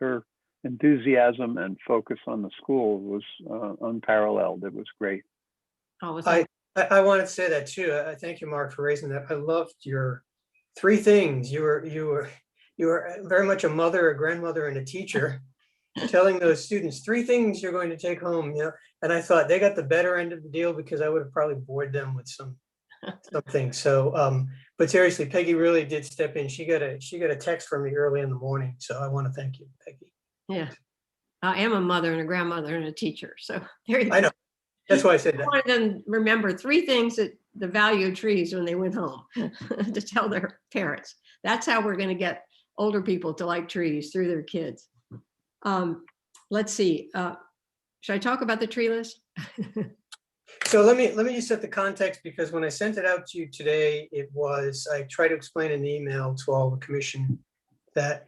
her enthusiasm and focus on the school was unparalleled. It was great. Oh, I wanted to say that too. I thank you, Mark, for raising that. I loved your 3 things. You were very much a mother, a grandmother, and a teacher, telling those students 3 things you're going to take home. You know, and I thought they got the better end of the deal because I would have probably bored them with something. So, but seriously, Peggy really did step in. She got a text from me early in the morning. So I want to thank you, Peggy. Yeah. I am a mother and a grandmother and a teacher. So there you go. I know. That's why I said I that. wanted them to remember 3 things that the value of trees when they went home to tell their parents. That's how we're going to get older people to like trees through their kids. Let's see. Should I talk about the tree list? So let me just set the context, because when I sent it out to you today, I tried to explain in the email to all the commission that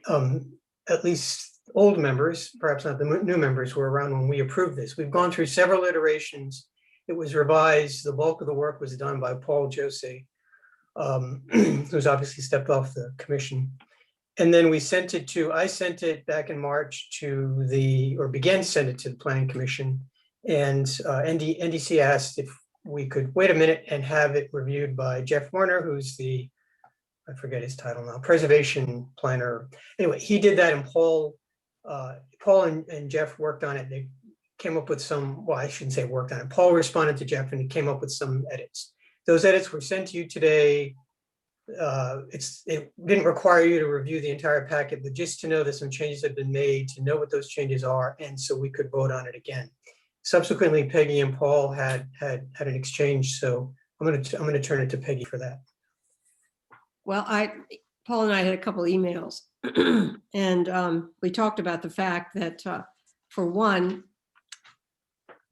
at least old members, perhaps not the new members, were around when we approved this. We've gone through several iterations. It was revised. The bulk of the work was done by Paul Jose, who's obviously stepped off the commission. And then I sent it back in March began to send it to the Planning Commission. And NDC asked if we could wait a minute and have it reviewed by Jeff Warner, who's I forget his title now, preservation planner. Anyway, he did that, and Paul and Jeff worked on it. They came up with I shouldn't say worked on it. Paul responded to Jeff and he came up with some edits. Those edits were sent to you today. It didn't require you to review the entire packet, but just to know that some changes have been made, to know what those changes are, and so we could vote on it again. Subsequently, Peggy and Paul had an exchange, so I'm going to turn it to Peggy for that. Well, Paul and I had a couple emails and we talked about the fact that for one,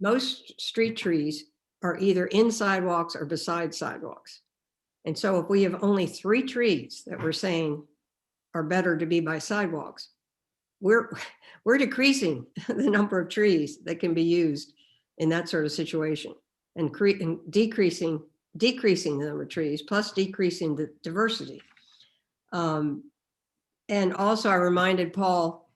most street trees are either in sidewalks or beside sidewalks. And so if we have only 3 trees that we're saying are better to be by sidewalks, we're decreasing the number of trees that can be used in that sort of situation, and decreasing the number of trees, plus decreasing the diversity. And also I reminded Paul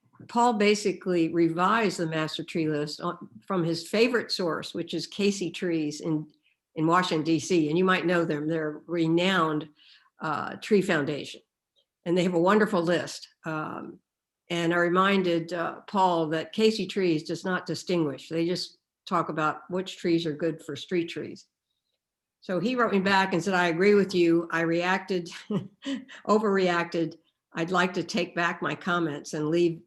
basically revised the master tree list from his favorite source, which is Casey Trees in Washington, D.C. And you might know them. They're a renowned tree foundation, and they have a wonderful list. And I reminded Paul that Casey Trees does not distinguish. They just talk about which trees are good for street trees. So he wrote me back and said, I agree with you. I reacted, overreacted. I'd like to take back my comments and leave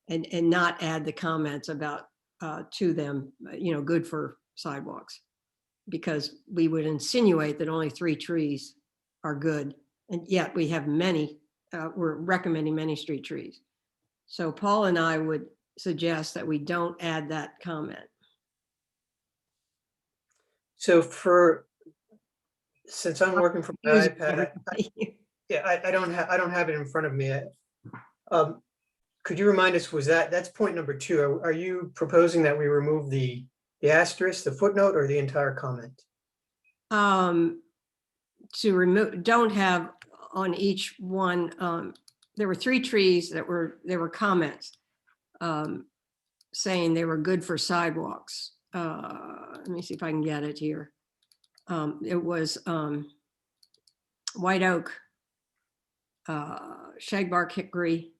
and not add the comments about to them, good for sidewalks, because we would insinuate that only 3 trees are good. And yet we have many, we're recommending many street trees. So Paul and I would suggest that we don't add that comment. So since I'm working from my iPad, I don't have it in front of me. Could you remind us, that's point number 2. Are you proposing that we remove the asterisk, the footnote, or the entire comment? To remove, don't have on each one. There were 3 trees there were comments saying they were good for sidewalks. Let me see if I can get it here. It was white oak, shagbark hickory,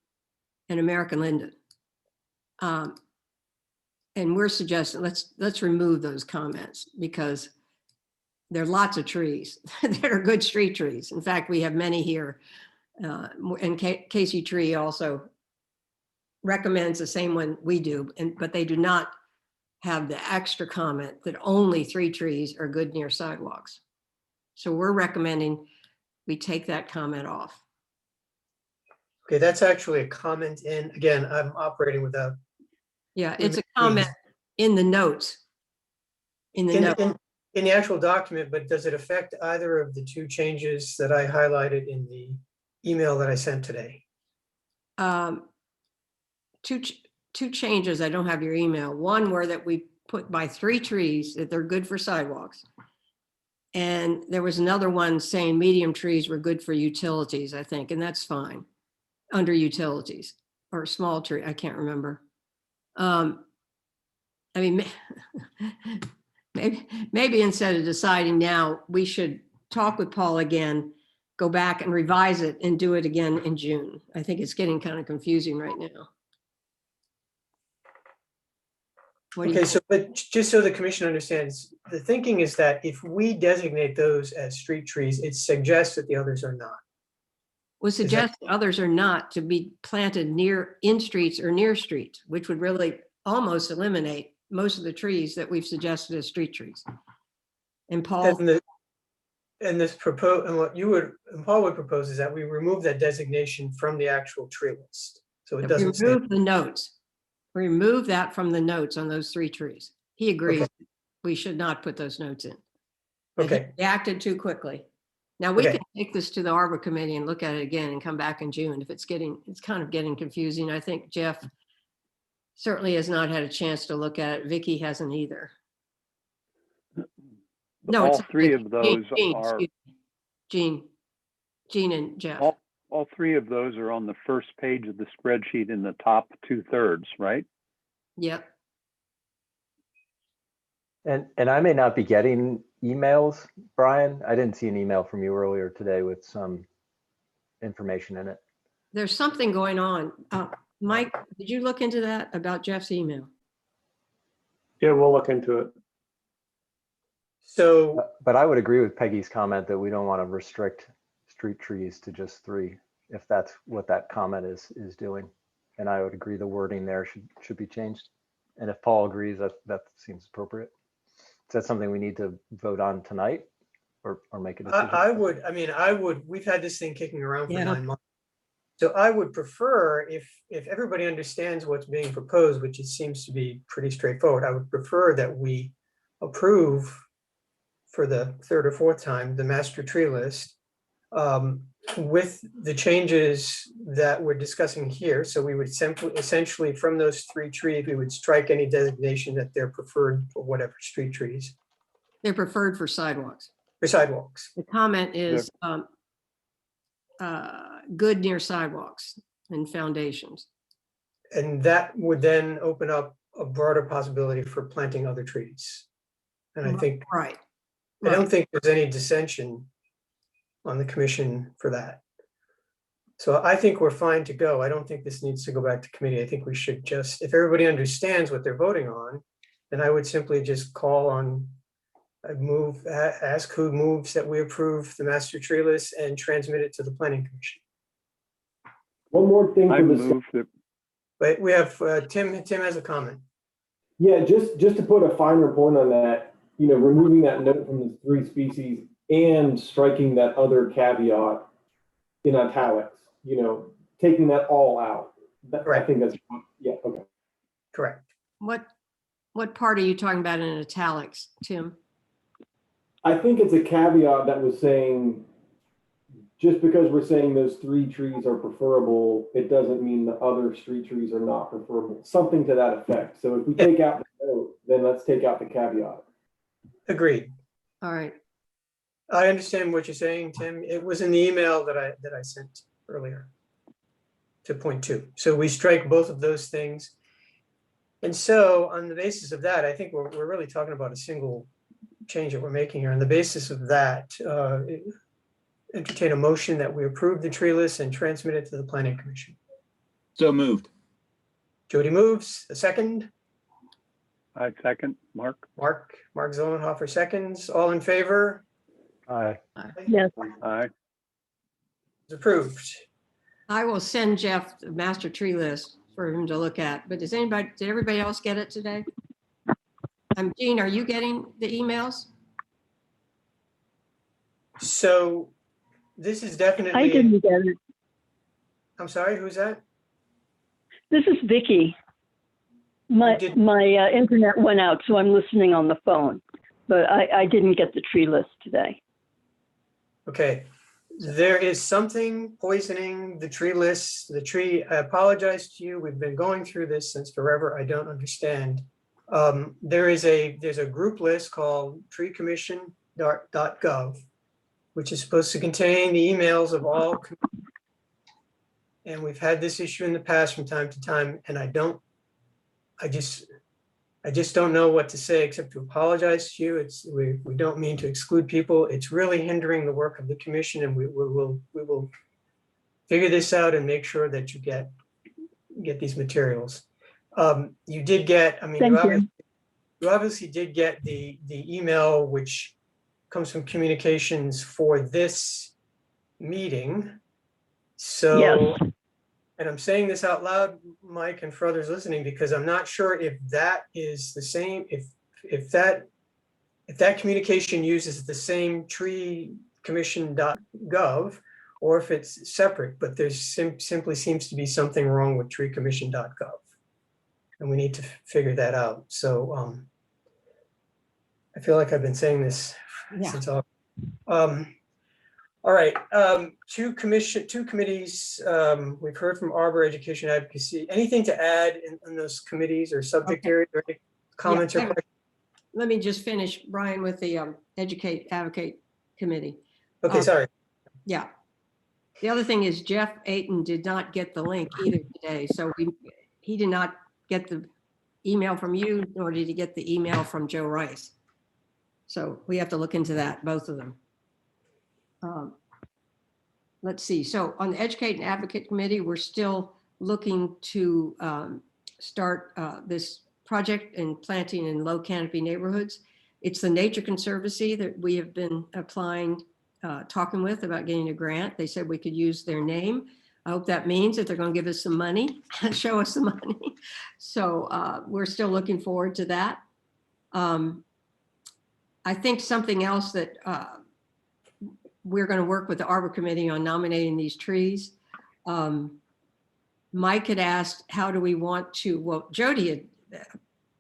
and American linden. And we're suggesting let's remove those comments, because there are lots of trees that are good street trees. In fact, we have many here. And Casey Tree also recommends the same one we do, but they do not have the extra comment that only 3 trees are good near sidewalks. So we're recommending we take that comment off. Okay, that's actually a comment in, again, I'm operating without. Yeah, it's a comment in the notes. In the actual document, but does it affect either of the 2 changes that I highlighted in the email that I sent today? 2 changes. I don't have your email. One where that we put by 3 trees, that they're good for sidewalks. And there was another one saying medium trees were good for utilities, I think, and that's fine, under utilities, or small tree, I can't remember. I mean, maybe instead of deciding now, we should talk with Paul again, go back and revise it and do it again in June. I think it's getting kind of confusing right now. What do you Okay, think? so, but just so the commission understands, the thinking is that if we designate those as street trees, it suggests that the others are not. Would suggest others are not to be planted in streets or near streets, which would really almost eliminate most of the trees that we've suggested as street trees. And Paul, And this propose, and what you would, and Paul would propose is that we remove that designation from the actual tree list. So it doesn't say. remove the notes. Remove that from the notes on those 3 trees. He agrees Okay. we should not put those notes in. That he Okay, acted too quickly. Now, we Okay. can take this to the Arbor Committee and look at it again and come back in June. If it's kind of getting confusing. I think Jeff certainly has not had a chance to look at it. Vicky hasn't either. No, All it's 3 Vicky. of those Jean, are, excuse me. Jean and Jeff. all 3 of those are on the first page of the spreadsheet in the top 2/3, right? Yep. And I may not be getting emails, Brian. I didn't see an email from you earlier today with some information in it. There's something going on. Mike, did you look into that about Jeff's email? Yeah, we'll look into it. so, But I would agree with Peggy's comment that we don't want to restrict street trees to just 3, if that's what that comment is doing. And I would agree the wording there should be changed. And if Paul agrees, that seems appropriate. Is that something we need to vote on tonight or make a decision? I would, we've had this thing kicking around for Yeah. 9 months. So I would prefer if everybody understands what's being proposed, which it seems to be pretty straightforward, I would prefer that we approve for the 3rd or 4th time, the master tree list with the changes that we're discussing here. So we would essentially from those 3 trees, we would strike any designation that they're preferred for whatever street trees They're preferred for sidewalks. or sidewalks. The comment is good near sidewalks and foundations. And that would then open up a broader possibility for planting other trees. And I think, Right. I don't think there's any dissension on the commission for that. So I think we're fine to go. I don't think this needs to go back to committee. I think we should just, if everybody understands what they're voting on, then I would simply just call on, ask who moves that we approve the master tree list and transmit it to the planning commission. One more thing I for the, move that, But we have, Tim has a comment. yeah, just to put a finer point on that, removing that note from the 3 species and striking that other caveat in italics, taking that all out. I think that's, yeah, okay. Correct. What part are you talking about in italics, Tim? I think it's a caveat that was saying, just because we're saying those 3 trees are preferable, it doesn't mean the other street trees are not preferable, something to that effect. So if we take out the note, then let's take out the caveat. Agreed. All right. I understand what you're saying, Tim. It was in the email that I sent earlier to point 2. So we strike both of those things. And so on the basis of that, I think we're really talking about a single change that we're making here. On the basis of that, entertain a motion that we approve the tree list and transmit it to the planning commission. So moved. Jody moves. A second. I second, Mark. Mark Zollenhofer seconds. All in favor? Aye. Yes. Aye. It's approved. I will send Jeff the master tree list for him to look at, but did everybody else get it today? Jean, are you getting the emails? So this is definitely. I didn't get it. I'm sorry, who's that? This is Vicky. My internet went out, so I'm listening on the phone, but I didn't get the tree list today. Okay, there is something poisoning the tree list, I apologize to you. We've been going through this since forever. I don't understand there's a group list called treecommission.gov, which is supposed to contain the emails of all. And we've had this issue in the past from time to time, and I just don't know what to say except to apologize to you. We don't mean to exclude people. It's really hindering the work of the commission, and we will figure this out and make sure that you get these materials. You did get, I mean, Thank you obviously did get the email, which comes from communications for this meeting. So, Yes. and I'm saying this out loud, Mike, and for others listening, because I'm not sure if that is the same, if that communication uses the same treecommission.gov, or if it's separate, but there simply seems to be something wrong with treecommission.gov. And we need to figure that out. So I feel like I've been saying this since all. All right, two committees. We've heard from Arbor Education Advocacy. Anything to add in those committees or subject areas, or any comments or Yeah, questions? Let me just finish, Brian, with the Educate Advocate Committee. Okay, sorry. Yeah. The other thing is Jeff Ayton did not get the link either today. So he did not get the email from you, nor did he get the email from Joe Rice. So we have to look into that, both of them. Let's see. So on the Educate and Advocate Committee, we're still looking to start this project in planting in low canopy neighborhoods. It's the Nature Conservancy that we have been applying, talking with about getting a grant. They said we could use their name. I hope that means that they're going to give us some money, show us some money. So we're still looking forward to that. I think something else that we're going to work with the Arbor Committee on nominating these trees. Mike had asked, how do we want to, well, Jody had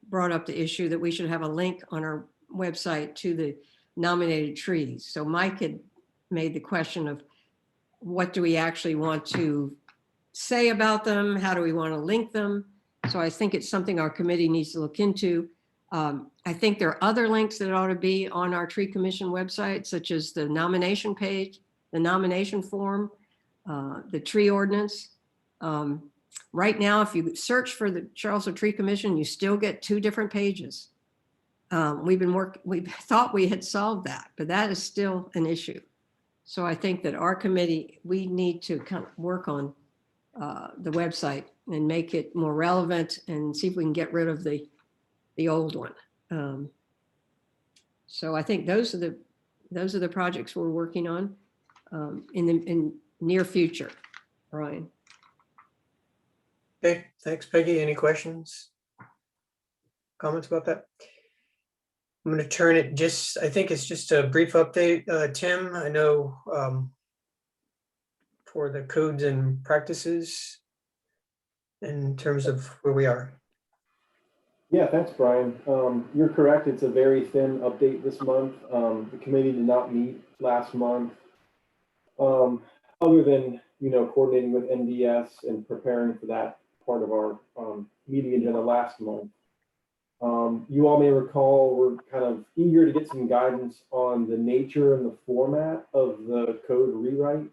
brought up the issue that we should have a link on our website to the nominated trees. So Mike had made the question of what do we actually want to say about them? How do we want to link them? So I think it's something our committee needs to look into. I think there are other links that ought to be on our Tree Commission website, such as the nomination page, the nomination form, the tree ordinance. Right now, if you search for the Charleston Tree Commission, you still get 2 different pages. We thought we had solved that, but that is still an issue. So I think that our committee, we need to kind of work on the website and make it more relevant and see if we can get rid of the old one. So I think those are the projects we're working on in the near future. Brian. Okay, thanks, Peggy. Any questions? Comments about that? I'm going to turn it I think it's just a brief update. Tim, I know for the codes and practices in terms of where we are. Yeah, thanks, Brian. You're correct. It's a very thin update this month. The committee did not meet last month. Other than, coordinating with NDS and preparing for that part of our meeting agenda last month. You all may recall we're kind of eager to get some guidance on the nature and the format of the code rewrite.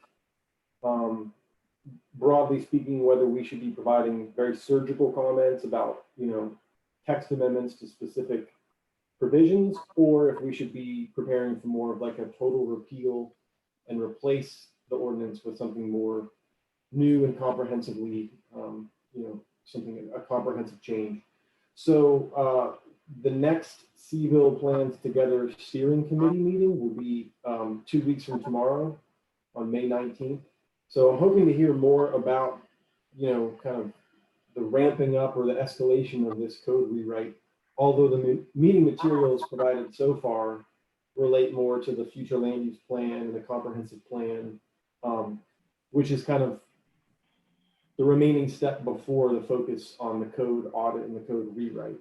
Broadly speaking, whether we should be providing very surgical comments about, text amendments to specific provisions, or if we should be preparing for more of like a total repeal and replace the ordinance with something more new and comprehensively, a comprehensive change. So the next Seville Plans Together Steering Committee meeting will be 2 weeks from tomorrow on May 19th. So I'm hoping to hear more about, kind of the ramping up or the escalation of this code rewrite, although the meeting materials provided so far relate more to the future land use plan and the comprehensive plan, which is kind of the remaining step before the focus on the code audit and the code rewrite.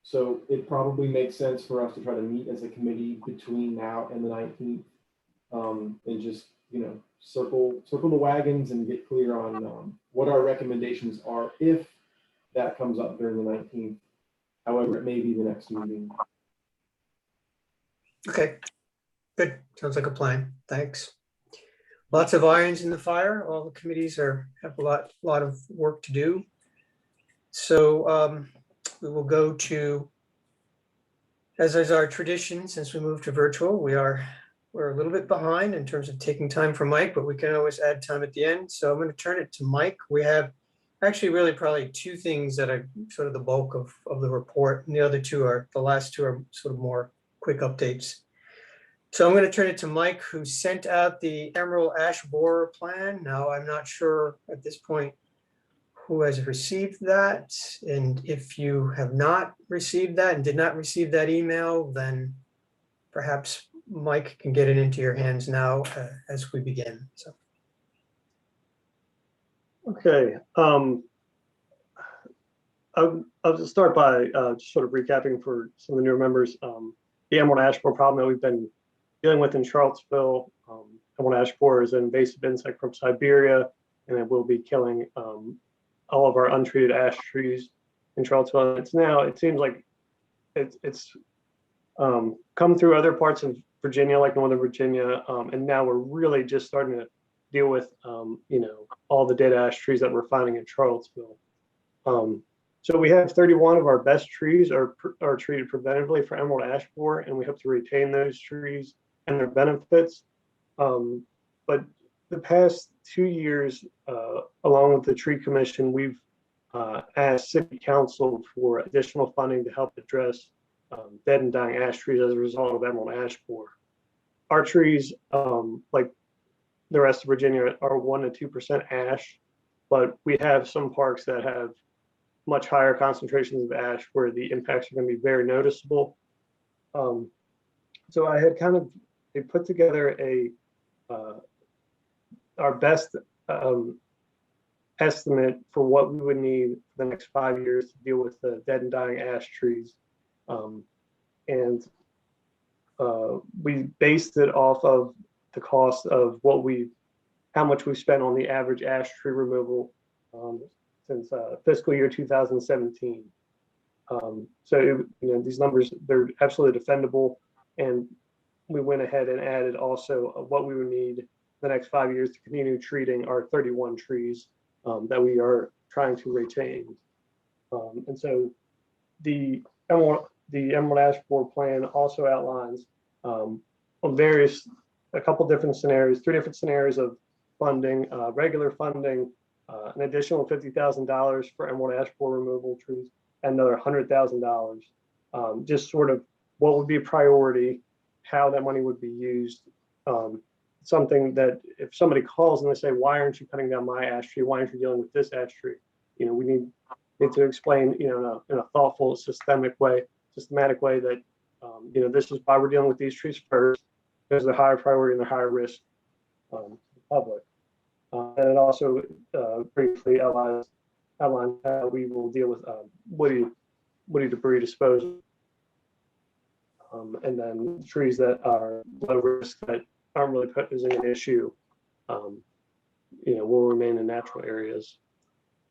So it probably makes sense for us to try to meet as a committee between now and the 19th and just, circle the wagons and get clear on what our recommendations are if that comes up during the 19th. However, it may be the next meeting. Okay, good. Sounds like a plan. Thanks. Lots of irons in the fire. All the committees have a lot of work to do. So we will go to, as is our tradition, since we moved to virtual, we're a little bit behind in terms of taking time for Mike, but we can always add time at the end. So I'm going to turn it to Mike. We have actually really probably two things that are sort of the bulk of the report. And the last two are sort of more quick updates. So I'm going to turn it to Mike, who sent out the Emerald Ash Borer plan. Now, I'm not sure at this point who has received that. And if you have not received that and did not receive that email, then perhaps Mike can get it into your hands now as we begin. So. Okay. I'll just start by just sort of recapping for some of the newer members. The emerald ash borer problem that we've been dealing with in Charlottesville. Emerald ash borer is an invasive insect from Siberia, and it will be killing all of our untreated ash trees in Charlottesville. It seems like it's come through other parts of Virginia, like Northern Virginia, and now we're really just starting to deal with all the dead ash trees that we're finding in Charlottesville. So we have 31 of our best trees are treated preventatively for emerald ash borer, and we hope to retain those trees and their benefits. But the past 2 years, along with the tree commission, we've asked city council for additional funding to help address dead and dying ash trees as a result of emerald ash borer. Our trees, like the rest of Virginia, are 1 to 2% ash, but we have some parks that have much higher concentrations of ash where the impacts are going to be very noticeable. So I had put together our best estimate for what we would need for the next 5 years to deal with the dead and dying ash trees. We based it off of the cost of how much we've spent on the average ash tree removal since fiscal year 2017. These numbers, they're absolutely defendable. And we went ahead and added also what we would need the next 5 years to continue treating our 31 trees that we are trying to retain. And so the Emerald Ash Borer plan also outlines a couple different scenarios, 3 different scenarios of funding, regular funding, an additional $50,000 for emerald ash borer removal trees, and another $100,000. Just sort of what would be a priority, how that money would be used. Something that if somebody calls and they say, why aren't you cutting down my ash tree? Why aren't you dealing with this ash tree? We need to explain, in a thoughtful, systematic way that, this is why we're dealing with these trees first, because they're higher priority and they're higher risk to the public. And it also briefly outlines how we will deal with woody debris disposal. And then trees that are low risk that aren't really posing an issue, will remain in natural areas.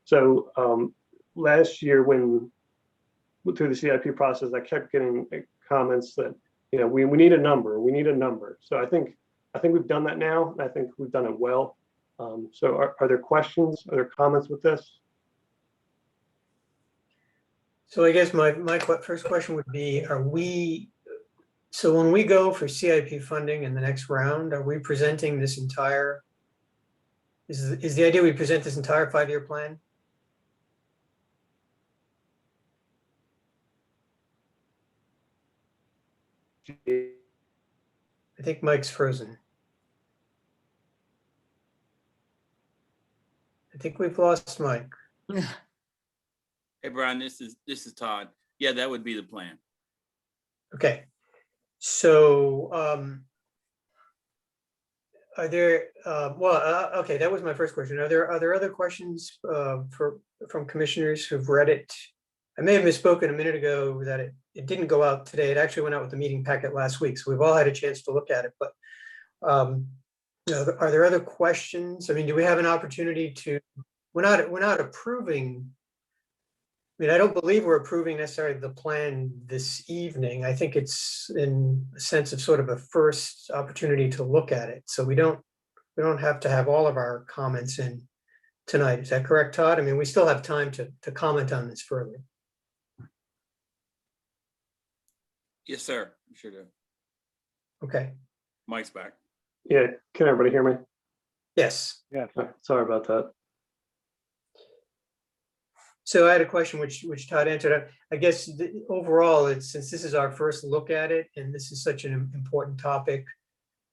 So last year, through the CIP process, I kept getting comments that we need a number. So I think we've done that now, and I think we've done it well. So are there questions? Are there comments with this? So I guess my first question would be, so when we go for CIP funding in the next round, are we presenting this entire, is the idea we present this entire 5-year plan? I think Mike's frozen. I think we've lost Mike. Hey, Brian, this is Todd. Yeah, that would be the plan. Okay. So are there, okay, that was my first question. Are there other questions from commissioners who've read it? I may have misspoken a minute ago that it didn't go out today. It actually went out with the meeting packet last week. So we've all had a chance to look at it, but are there other questions? I mean, do we have an opportunity to, we're not approving mean, I don't believe we're approving necessarily the plan this evening. I think it's in a sense of sort of a first opportunity to look at it. So we don't have to have all of our comments in tonight. Is that correct, Todd? I mean, we still have time to comment on this further. Yes, sir. You sure do. Okay, Mike's back. Yeah, can everybody hear me? yes. Yes. Sorry about that. So I had a question which Todd answered. I guess overall, since this is our first look at it, and this is such an important topic,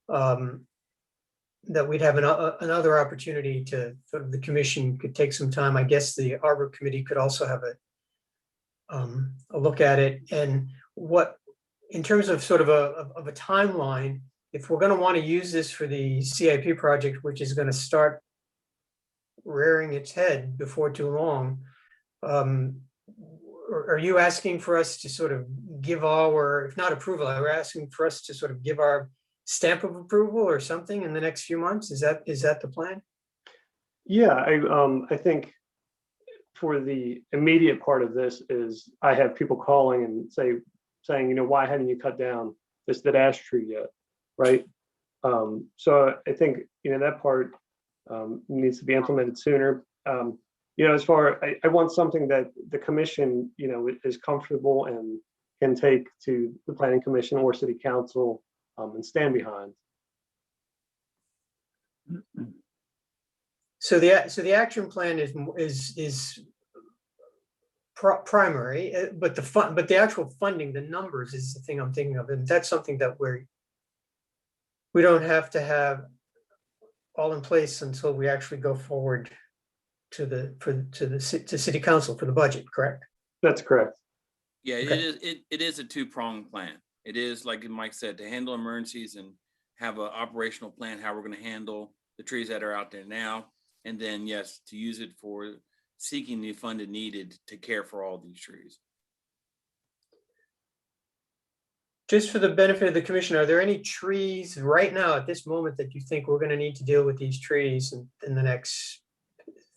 that we'd have another opportunity to, sort of the commission could take some time. I guess the Arbor Committee could also have a look at it. And what, in terms of sort of a timeline, if we're going to want to use this for the CIP project, which is going to start rearing its head before too long, are you asking for us to sort of give our, if not approval, are you asking for us to sort of give our stamp of approval or something in the next few months? Is that the plan? Yeah, I think for the immediate part of this is I have people calling and saying, you know, why haven't you cut down the ash tree yet, right? So I think, you know, that part needs to be implemented sooner. You know, as far, I want something that the commission, you know, is comfortable and can take to the planning commission or city council and stand behind. So the action plan is primary, but the actual funding, the numbers is the thing I'm thinking of, and that's something that we don't have to have all in place until we actually go forward to city council for the budget, correct? That's correct. Yeah, Okay. it is a two-pronged plan. It is, like Mike said, to handle emergencies and have an operational plan, how we're going to handle the trees that are out there now. And then, yes, to use it for seeking the funding needed to care for all these trees. Just for the benefit of the commission, are there any trees right now at this moment that you think we're going to need to deal with these trees in the next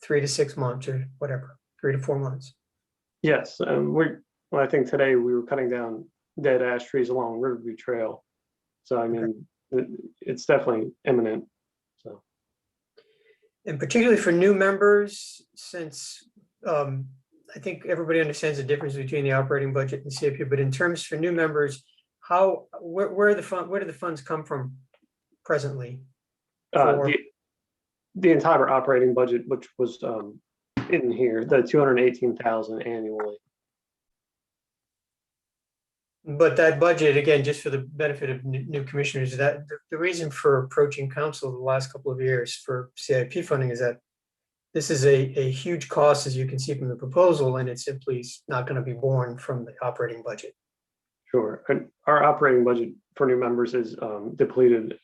3 to 6 months or whatever, 3 to 4 months? Yes, I think today we were cutting down dead ash trees along Riverview Trail. So I mean, it's definitely imminent. So. And particularly for new members, since I think everybody understands the difference between the operating budget and CIP, but in terms for new members, where do the funds come from presently? The entire operating budget, which was in here, the 218,000 annually. But that budget, again, just for the benefit of new commissioners, that the reason for approaching council the last couple of years for CIP funding is that this is a huge cost, as you can see from the proposal, and it simply is not going to be borne from the operating budget. Sure. And our operating budget for new members is depleted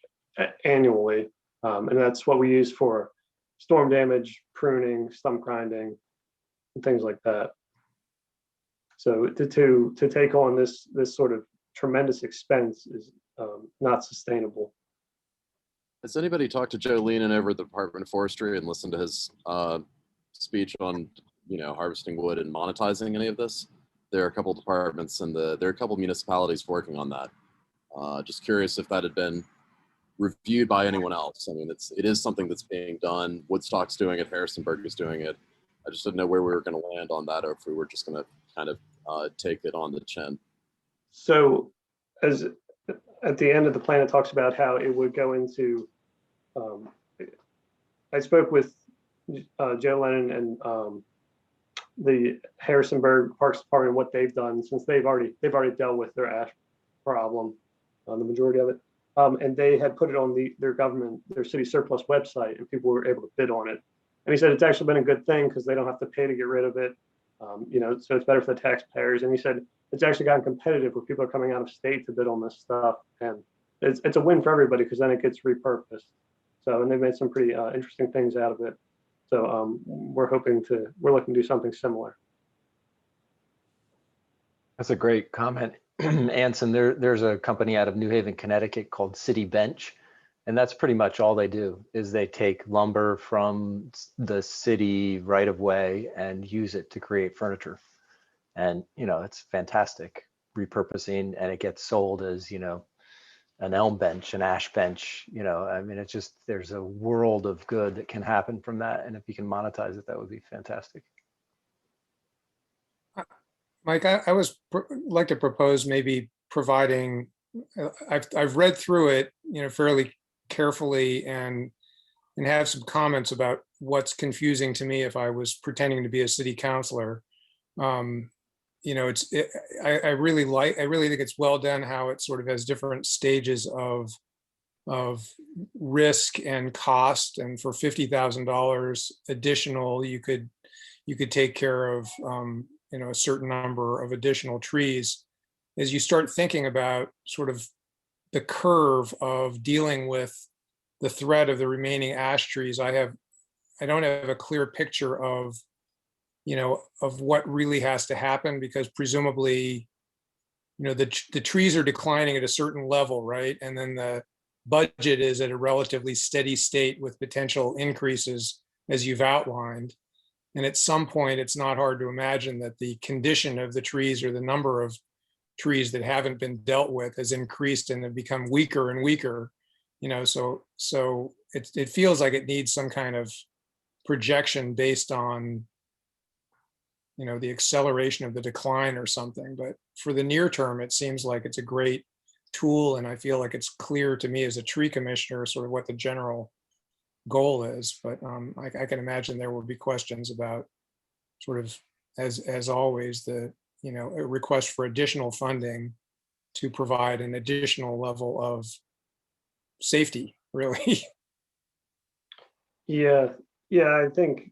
annually. And that's what we use for storm damage, pruning, stump grinding, and things like that. So to take on this sort of tremendous expense is not sustainable. Has anybody talked to Joe Leenan over at the Department of Forestry and listened to his speech on, you know, harvesting wood and monetizing any of this? There are a couple departments and there are a couple municipalities working on that. Just curious if that had been reviewed by anyone else. I mean, it is something that's being done. Woodstock's doing it, Harrisonburg is doing it. I just didn't know where we were going to land on that, or if we were just going to kind of take it on the chin. So as at the end of the plan, it talks about how it would go into, I spoke with Joe Lennon and the Harrisonburg Parks Department, what they've done since they've already dealt with their ash problem, the majority of it. And they had put it on their city surplus website, and people were able to bid on it. And he said it's actually been a good thing because they don't have to pay to get rid of it. You know, so it's better for the taxpayers. And he said it's actually gotten competitive where people are coming out of state to bid on this stuff, and it's a win for everybody because then it gets repurposed. So, and they've made some pretty interesting things out of it. So we're looking to do something similar. That's a great comment, Anson. There's a company out of New Haven, Connecticut called City Bench, and that's pretty much all they do is they take lumber from the city right of way and use it to create furniture. And, it's fantastic repurposing, and it gets sold as, an elm bench, an ash bench, I mean, it's just, there's a world of good that can happen from that. And if you can monetize it, that would be fantastic. Mike, I like to propose maybe providing, I've read through it, fairly carefully and have some comments about what's confusing to me if I was pretending to be a city councilor. I really think it's well done how it sort of has different stages of risk and cost. And for $50,000 additional, you could take care of, a certain number of additional trees. As you start thinking about sort of the curve of dealing with the threat of the remaining ash trees, I don't have a clear picture of what really has to happen, because presumably, the trees are declining at a certain level, right? And then the budget is at a relatively steady state with potential increases as you've outlined. And at some point, it's not hard to imagine that the condition of the trees or the number of trees that haven't been dealt with has increased and have become weaker and weaker. So it feels like it needs some kind of projection based on the acceleration of the decline or something. But for the near term, it seems like it's a great tool, and I feel like it's clear to me as a tree commissioner sort of what the general goal is. But I can imagine there will be questions about sort of, as always, a request for additional funding to provide an additional level of safety, really. Yeah, I think,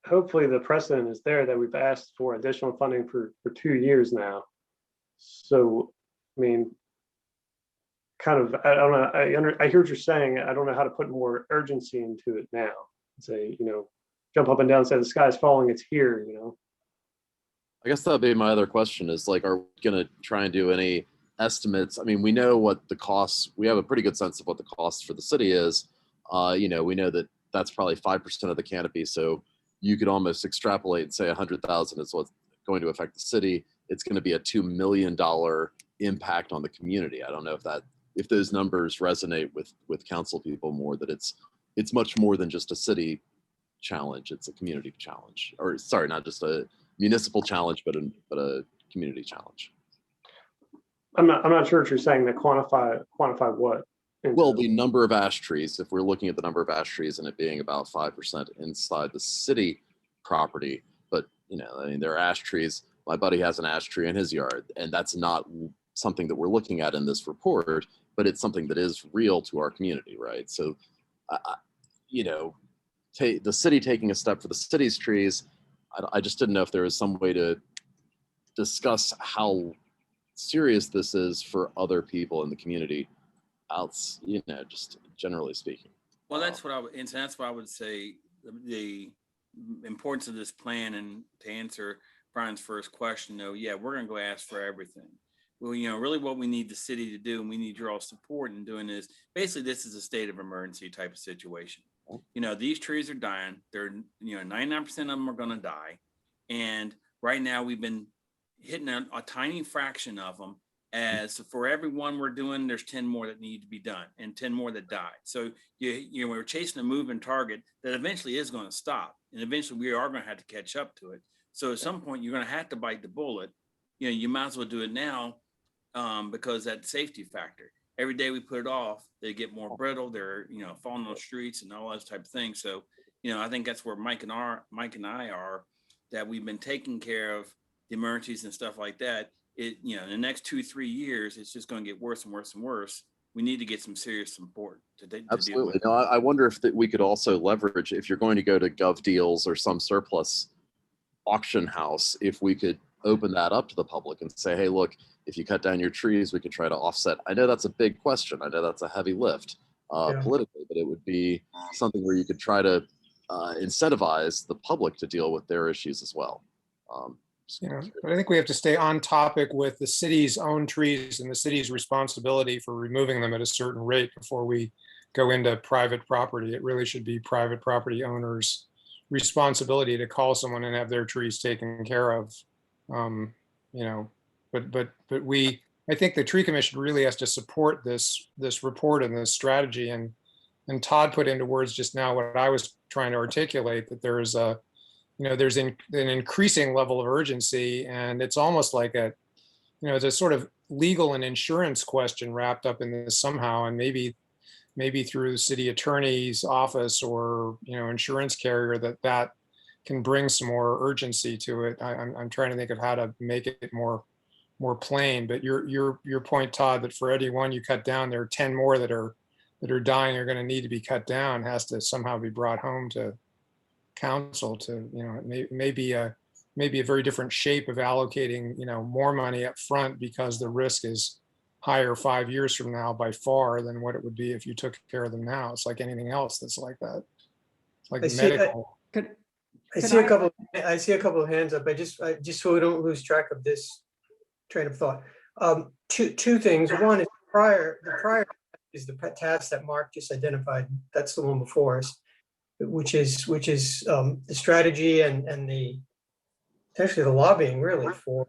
hopefully the precedent is there that we've asked for additional funding for 2 years now. So, kind of, I don't know, I hear what you're saying. I don't know how to put more urgency into it now. Say, jump up and down and say the sky's falling, it's here, I guess that'd be my other question is like, are we going to try and do any estimates? I mean, we know what the costs, we have a pretty good sense of what the cost for the city is. We know that that's probably 5% of the canopy. So you could almost extrapolate and say 100,000 is what's going to affect the city. It's going to be a $2 million impact on the community. I don't know if those numbers resonate with council people more, that it's much more than just a city challenge. It's a community challenge, or sorry, not just a municipal challenge, but a community challenge. I'm not sure what you're saying. To quantify what? Well, the number of ash trees, if we're looking at the number of ash trees and it being about 5% inside the city property, but there are ash trees. My buddy has an ash tree in his yard, and that's not something that we're looking at in this report, but it's something that is real to our community, right? So, the city taking a step for the city's trees, I just didn't know if there was some way to discuss how serious this is for other people in the community, just generally speaking. Well, that's what I would say. The importance of this plan, and to answer Brian's first question, though, yeah, we're going to go ask for everything. Well, really what we need the city to do, and we need your all support in doing this, basically this is a state of emergency type of situation. These trees are dying. They're, 99% of them are going to die. And right now we've been hitting a tiny fraction of them. As for every one we're doing, there's 10 more that need to be done and 10 more that died. So we're chasing a moving target that eventually is going to stop. And eventually we are going to have to catch up to it. So at some point you're going to have to bite the bullet. You might as well do it now because that safety factor. Every day we put it off, they get more brittle. They're, falling on the streets and all those type of things. So, I think that's where Mike and I are, that we've been taking care of the emergencies and stuff like that. In the next 2-3 years, it's just going to get worse and worse and worse. We need to get some serious support to Absolutely. No, I wonder if we could also leverage, if you're going to go to GovDeals or some surplus auction house, if we could open that up to the public and say, hey, look, if you cut down your trees, we could try to offset. I know that's a big question. I know that's a heavy lift politically, but it would be something where you could try to incentivize the public to deal with their issues as well. But I think we have to stay on topic with the city's own trees and the city's responsibility for removing them at a certain rate before we go into private property. It really should be private property owners' responsibility to call someone and have their trees taken care of. You know, but I think the tree commission really has to support this report and this strategy. And Todd put into words just now what I was trying to articulate, that there is there's an increasing level of urgency, and it's almost like it's a sort of legal and insurance question wrapped up in this somehow. And maybe through the city attorney's office or, insurance carrier that can bring some more urgency to it. I'm trying to think of how to make it more plain, but your point, Todd, that for every one you cut down, there are 10 more that are dying, are going to need to be cut down, has to somehow be brought home to council to, maybe a very different shape of allocating, more money up front, because the risk is higher 5 years from now by far than what it would be if you took care of them now. It's like anything else that's like that. It's like medical. I see a couple of hands up. I just so we don't lose track of this train of thought. Two things. One is the prior is the task that Mark just identified. That's the one before us, which is the strategy and essentially the lobbying really for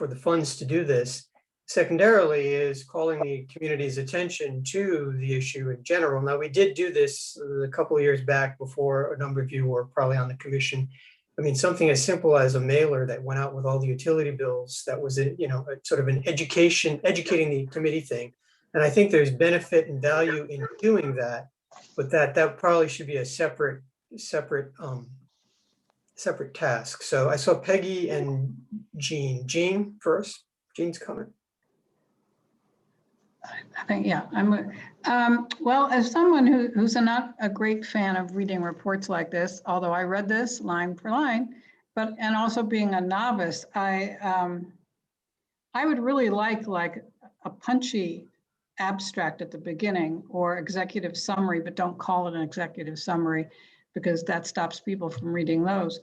the funds to do this. Secondarily is calling the community's attention to the issue in general. Now, we did do this a couple of years back before a number of you were probably on the commission. I mean, something as simple as a mailer that went out with all the utility bills, that was a sort of an educating the committee thing. And I think there's benefit and value in doing that, but that probably should be a separate task. So I saw Peggy and Jean. Jean first. Jean's coming. I think, yeah, well, as someone who's not a great fan of reading reports like this, although I read this line for line, and also being a novice, I would really like a punchy abstract at the beginning or executive summary, but don't call it an executive summary because that stops people from reading those,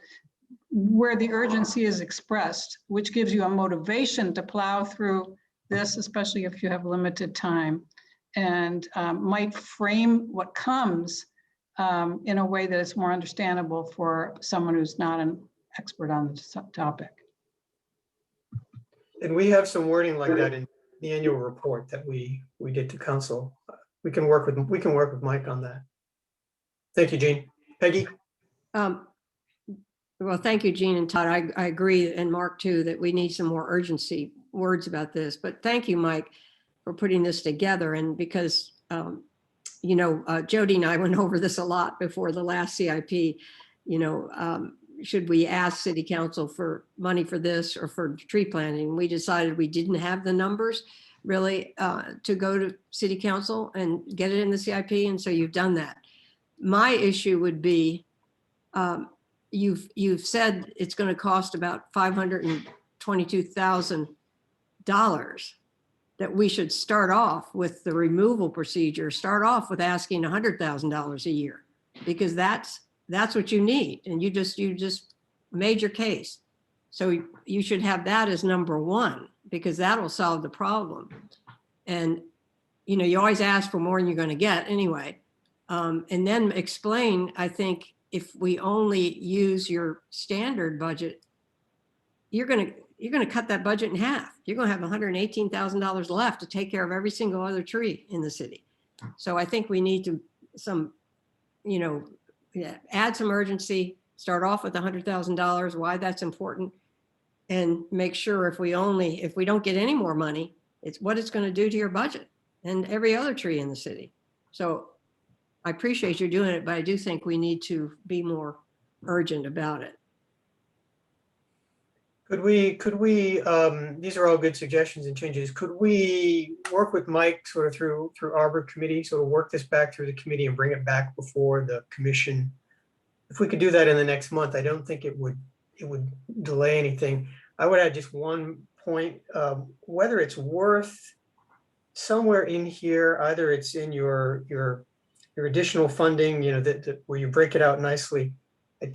where the urgency is expressed, which gives you a motivation to plow through this, especially if you have limited time, and might frame what comes in a way that is more understandable for someone who's not an expert on the topic. And we have some wording like that in the annual report that we did to council. We can work with Mike on that. Thank you, Jean. Peggy? Well, thank you, Jean and Todd. I agree, and Mark too, that we need some more urgency words about this. But thank you, Mike, for putting this together. And because, Jody and I went over this a lot before the last CIP, should we ask city council for money for this or for tree planting? We decided we didn't have the numbers really to go to city council and get it in the CIP. And so you've done that. My issue would be, you've said it's going to cost about $522,000 that we should start off with the removal procedure, start off with asking $100,000 a year, because that's what you need. And you just made your case. So you should have that as number one, because that'll solve the problem. And, you always ask for more than you're going to get anyway. And then explain, I think, if we only use your standard budget, you're going to cut that budget in half. You're going to have $118,000 left to take care of every single other tree in the city. So I think we need to add some urgency, start off with $100,000, why that's important, and make sure if we don't get any more money, it's what it's going to do to your budget and every other tree in the city. So I appreciate you doing it, but I do think we need to be more urgent about it. Could we, these are all good suggestions and changes. Could we work with Mike sort of through Arbor Committee, sort of work this back through the committee and bring it back before the commission? If we could do that in the next month, I don't think it would delay anything. I would add just one point, whether it's worth somewhere in here, either it's in your additional funding, where you break it out nicely. I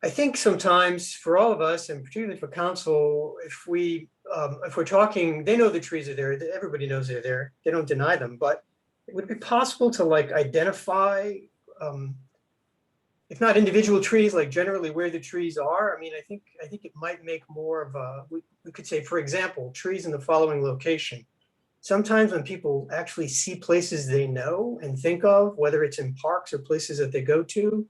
think sometimes for all of us, and particularly for council, if we're talking, they know the trees are there, everybody knows they're there, they don't deny them, but would it be possible to identify if not individual trees, like generally where the trees are. I mean, I think it might make more of a, we could say, for example, trees in the following location. Sometimes when people actually see places they know and think of, whether it's in parks or places that they go to,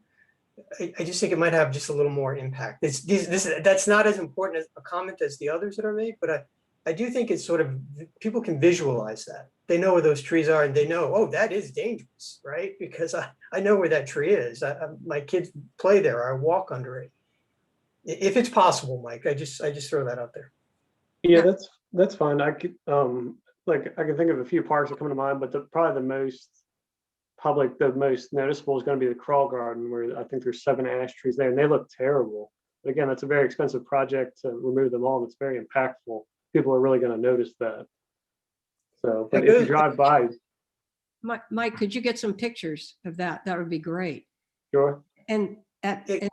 I just think it might have just a little more impact. That's not as important as a comment as the others that are made, but I do think it's sort of, people can visualize that. They know where those trees are and they know, oh, that is dangerous, right? Because I know where that tree is. My kids play there. I walk under it. If it's possible, Mike, I just throw that out there. Yeah, that's fine. I could, like, I can think of a few parks that come to mind, but probably the most public, the most noticeable is going to be the Crawl Garden, where I think there's 7 ash trees there and they look terrible. But again, that's a very expensive project to remove them all. And it's very impactful. People are really going to notice that. So, but if you drive by. Mike, could you get some pictures of that? That would be great. Sure. And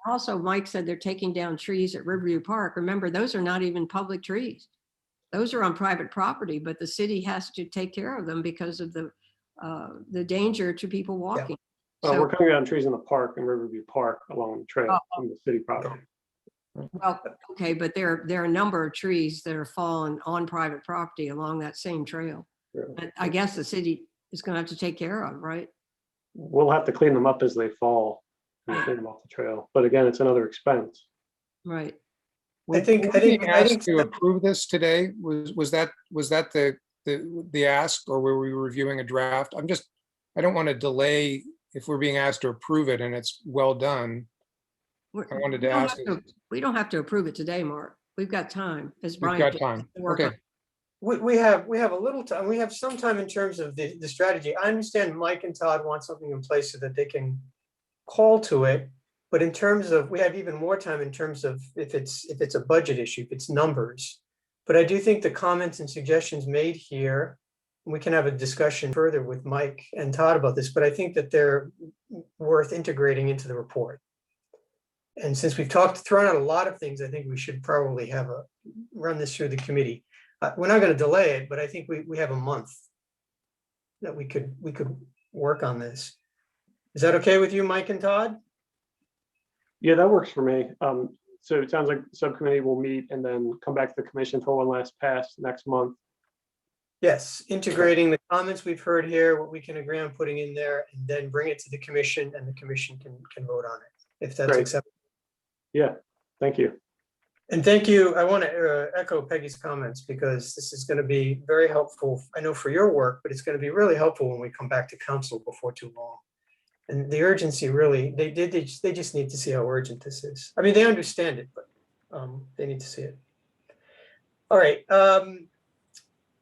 also Mike said they're taking down trees at Riverview Park. Remember, those are not even public trees. Those are on private property, but the city has to take care of them because of the danger to people walking. Well, So, we're cutting down trees in the park, in Riverview Park, along the trail on the city property. well, okay, but there are a number of trees that are fallen on private property along that same trail. And I guess the city is going to have to take care of, right? We'll have to clean them up as they fall and clean them off the trail. But again, it's another expense. Right. Were we being asked to approve this today? Was that the ask, or were we reviewing a draft? I don't want to delay if we're being asked to approve it and it's well done. I wanted to ask. We don't have to approve it today, Mark. We've got time. As We've Brian got said, time. to work Okay. on- We have a little time. We have some time in terms of the strategy. I understand Mike and Todd want something in place so that they can call to it. But in terms of, we have even more time in terms of if it's a budget issue, if it's numbers. But I do think the comments and suggestions made here, we can have a discussion further with Mike and Todd about this, but I think that they're worth integrating into the report. And since we've thrown out a lot of things, I think we should probably run this through the committee. We're not going to delay it, but I think we have a month that we could work on this. Is that okay with you, Mike and Todd? Yeah, that works for me. So it sounds like the subcommittee will meet and then come back to the commission for one last pass next month. Yes, integrating the comments we've heard here, what we can agree on putting in there, and then bring it to the commission, and the commission can vote on it, if that's Great. acceptable. Yeah, thank you. And thank you. I want to echo Peggy's comments, because this is going to be very helpful, I know, for your work, but it's going to be really helpful when we come back to council before too long. And the urgency really, they just need to see how urgent this is. I mean, they understand it, but they need to see it. All right.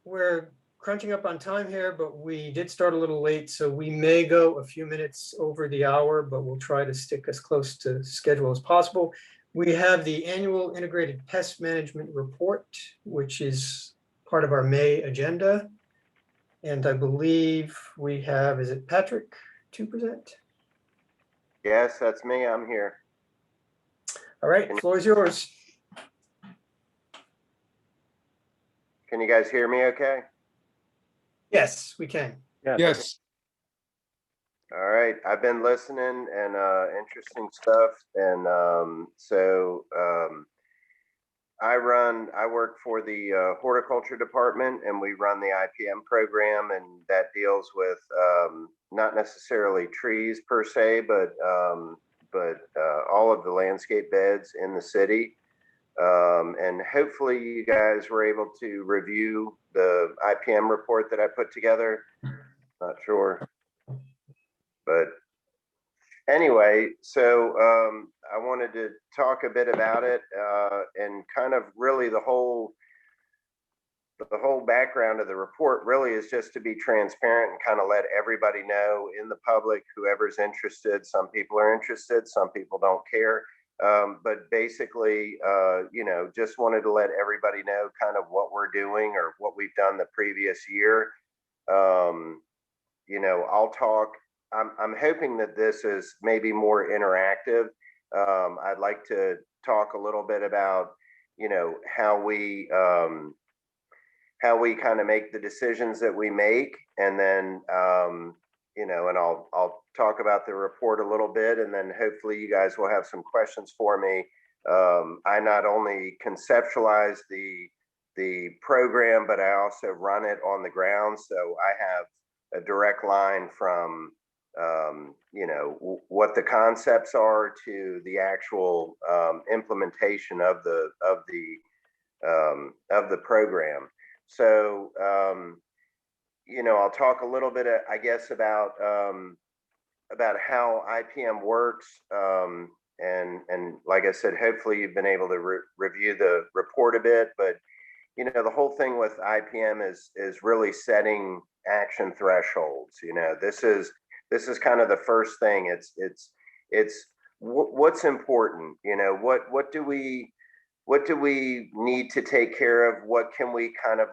We're crunching up on time here, but we did start a little late, so we may go a few minutes over the hour, but we'll try to stick as close to schedule as possible. We have the annual integrated pest management report, which is part of our May agenda. And I believe we have, is it Patrick to present? Yes, that's me. I'm here. All right, the floor is yours. Can you guys hear me okay? Yes, we can. Yes. All right. I've been listening and interesting stuff. And I work for the horticulture department, and we run the IPM program, and that deals with not necessarily trees per se, but all of the landscape beds in the city. And hopefully you guys were able to review the IPM report that I put together. Not sure, but anyway, so I wanted to talk a bit about it and kind of really the whole background of the report really is just to be transparent and kind of let everybody know in the public, whoever's interested. Some people are interested, some people don't care. But basically, just wanted to let everybody know kind of what we're doing or what we've done the previous year. I'll talk. I'm hoping that this is maybe more interactive. I'd like to talk a little bit about, how we kind of make the decisions that we make, and then and I'll talk about the report a little bit, and then hopefully you guys will have some questions for me. I not only conceptualize the program, but I also run it on the ground. So I have a direct line from what the concepts are to the actual implementation of the program. So I'll talk a little bit, I guess, about how IPM works. And like I said, hopefully you've been able to review the report a bit, but the whole thing with IPM is really setting action thresholds. This is kind of the first thing. It's what's important. What do we need to take care of? What can we kind of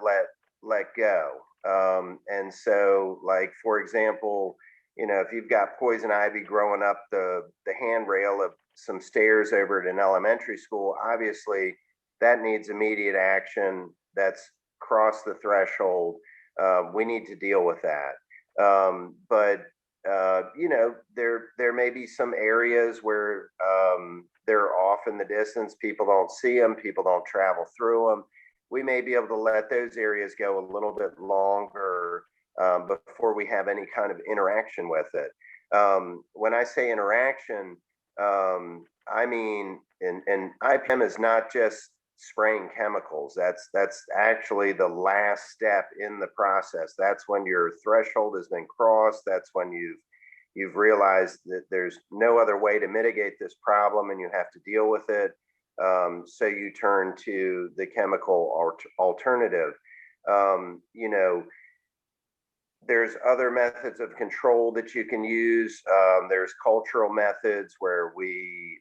let go? And so, like, for example, if you've got poison ivy growing up the handrail of some stairs over at an elementary school, obviously that needs immediate action. That's crossed the threshold. We need to deal with that. But there may be some areas where they're off in the distance. People don't see them. People don't travel through them. We may be able to let those areas go a little bit longer before we have any kind of interaction with it. When I say interaction, I mean, and IPM is not just spraying chemicals. That's actually the last step in the process. That's when your threshold has been crossed. That's when you've realized that there's no other way to mitigate this problem and you have to deal with it. So you turn to the chemical alternative. There's other methods of control that you can use. There's cultural methods where we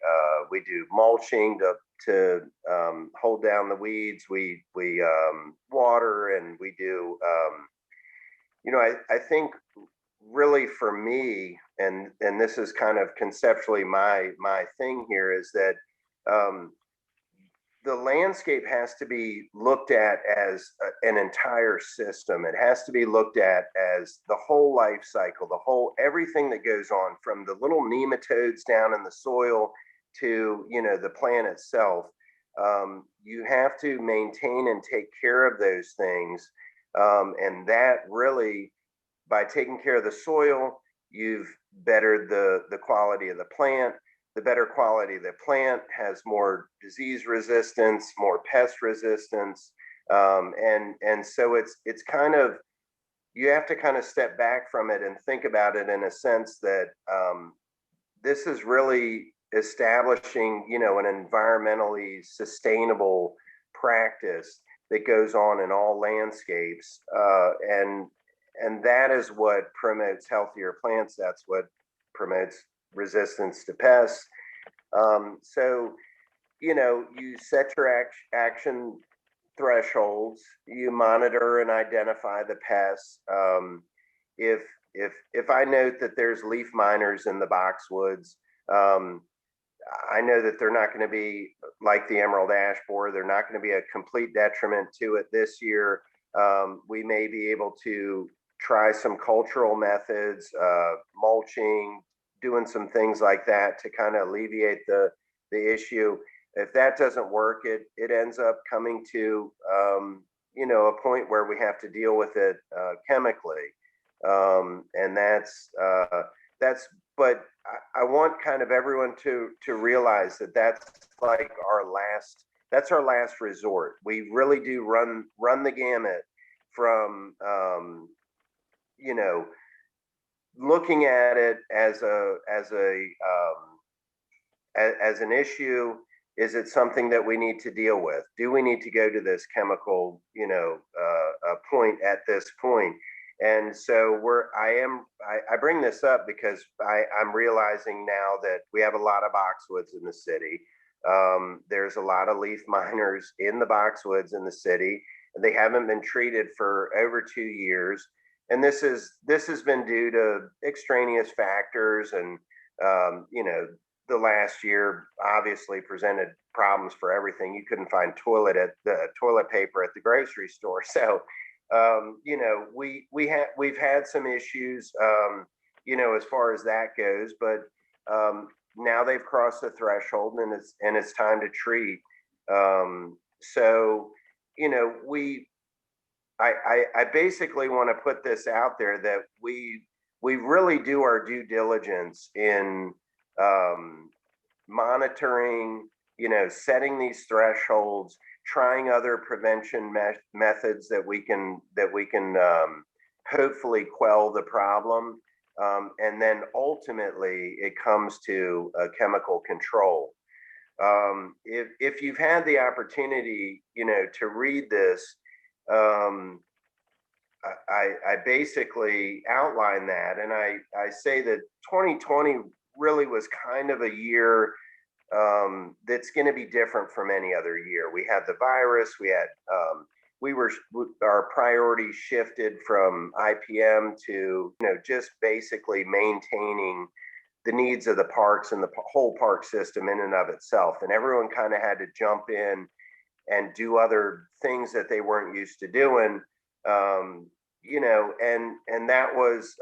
do mulching to hold down the weeds. We water, and we do. I think really for me, and this is kind of conceptually my thing here, is that the landscape has to be looked at as an entire system. It has to be looked at as the whole life cycle, everything that goes on, from the little nematodes down in the soil to, the plant itself. You have to maintain and take care of those things. And that really, by taking care of the soil, you've bettered the quality of the plant. The better quality of the plant has more disease resistance, more pest resistance. And so it's kind of, you have to kind of step back from it and think about it in a sense that this is really establishing, an environmentally sustainable practice that goes on in all landscapes. And that is what promotes healthier plants. That's what promotes resistance to pests. So, you set your action thresholds, you monitor and identify the pests. If I note that there's leaf miners in the boxwoods, I know that they're not going to be like the emerald ash borer. They're not going to be a complete detriment to it this year. We may be able to try some cultural methods, mulching, doing some things like that to kind of alleviate the issue. If that doesn't work, it ends up coming to a point where we have to deal with it chemically, and that's. But I want kind of everyone to realize that that's like that's our last resort. We really do run the gamut from looking at it as an issue. Is it something that we need to deal with? Do we need to go to this chemical, point at this point? And so I bring this up because I'm realizing now that we have a lot of boxwoods in the city. There's a lot of leaf miners in the boxwoods in the city. They haven't been treated for over 2 years. And this has been due to extraneous factors, and the last year obviously presented problems for everything. You couldn't find toilet paper at the grocery store. So we've had some issues. you know, as far as that goes, but now they've crossed the threshold and it's time to treat. So, you know, I basically want to put this out there that we really do our due diligence in monitoring, you know, setting these thresholds, trying other prevention methods that we can hopefully quell the problem. And then ultimately it comes to chemical control. If you've had the opportunity, you know, to read this, I basically outline that, and I say that 2020 really was kind of a year that's going to be different from any other year. We had the virus, we had our priorities shifted from IPM to, you know, just basically maintaining the needs of the parks and the whole park system in and of itself. And everyone kind of had to jump in and do other things that they weren't used to doing, you know, and that was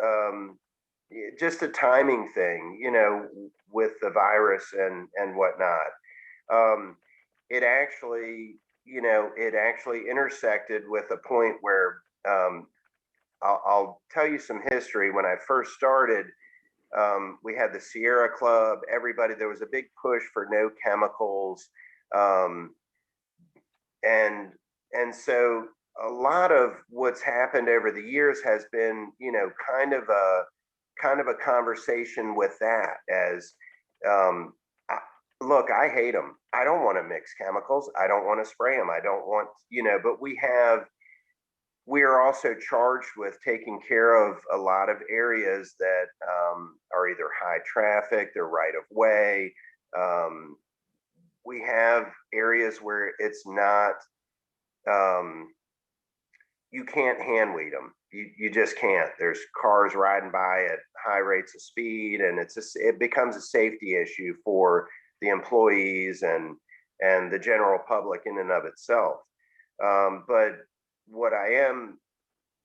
just a timing thing, you know, with the virus and whatnot. It actually, you know, it actually intersected with a point where I'll tell you some history. When I first started, we had the Sierra Club, everybody, there was a big push for no chemicals. And so a lot of what's happened over the years has been, you know, kind of a conversation with that as, look, I hate them. I don't want to mix chemicals. I don't want to spray them. I don't want, you know, but we are also charged with taking care of a lot of areas that are either high traffic, they're right of way. We have areas where it's not, you can't hand weed them. You just can't. There's cars riding by at high rates of speed, and it becomes a safety issue for the employees and the general public in and of itself. But what I am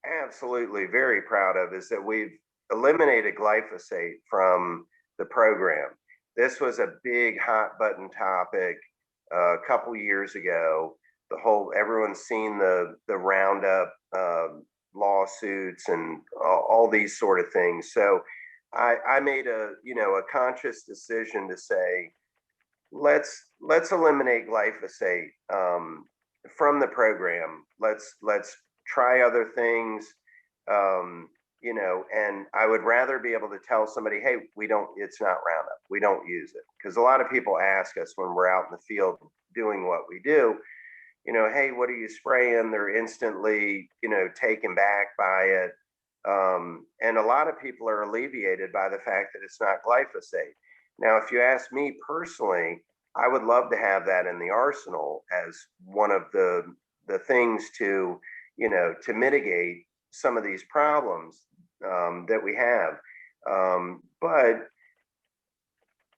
absolutely very proud of is that we've eliminated glyphosate from the program. This was a big hot button topic a couple years ago. Everyone's seen the Roundup lawsuits and all these sort of things. So I made a conscious decision to say, let's eliminate glyphosate from the program. Let's try other things, you know, and I would rather be able to tell somebody, hey, it's not Roundup, we don't use it. Because a lot of people ask us when we're out in the field doing what we do, you know, hey, what are you spraying? They're instantly, you know, taken back by it. And a lot of people are alleviated by the fact that it's not glyphosate. Now, if you ask me personally, I would love to have that in the arsenal as one of the things to, you know, to mitigate some of these problems that we have. But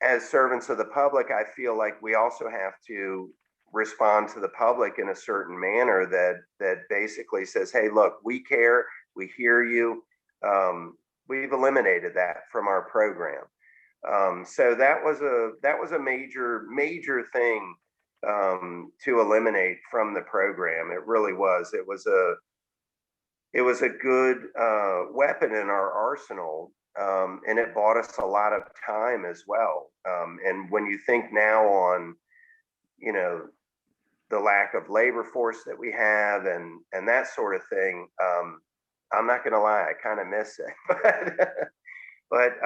as servants of the public, I feel like we also have to respond to the public in a certain manner that basically says, hey, look, we care, we hear you. We've eliminated that from our program. So that was a major thing to eliminate from the program. It really was. It was a good weapon in our arsenal, and it bought us a lot of time as well. And when you think now on, you know, the lack of labor force that we have and that sort of thing, I'm not going to lie, I kind of miss it. but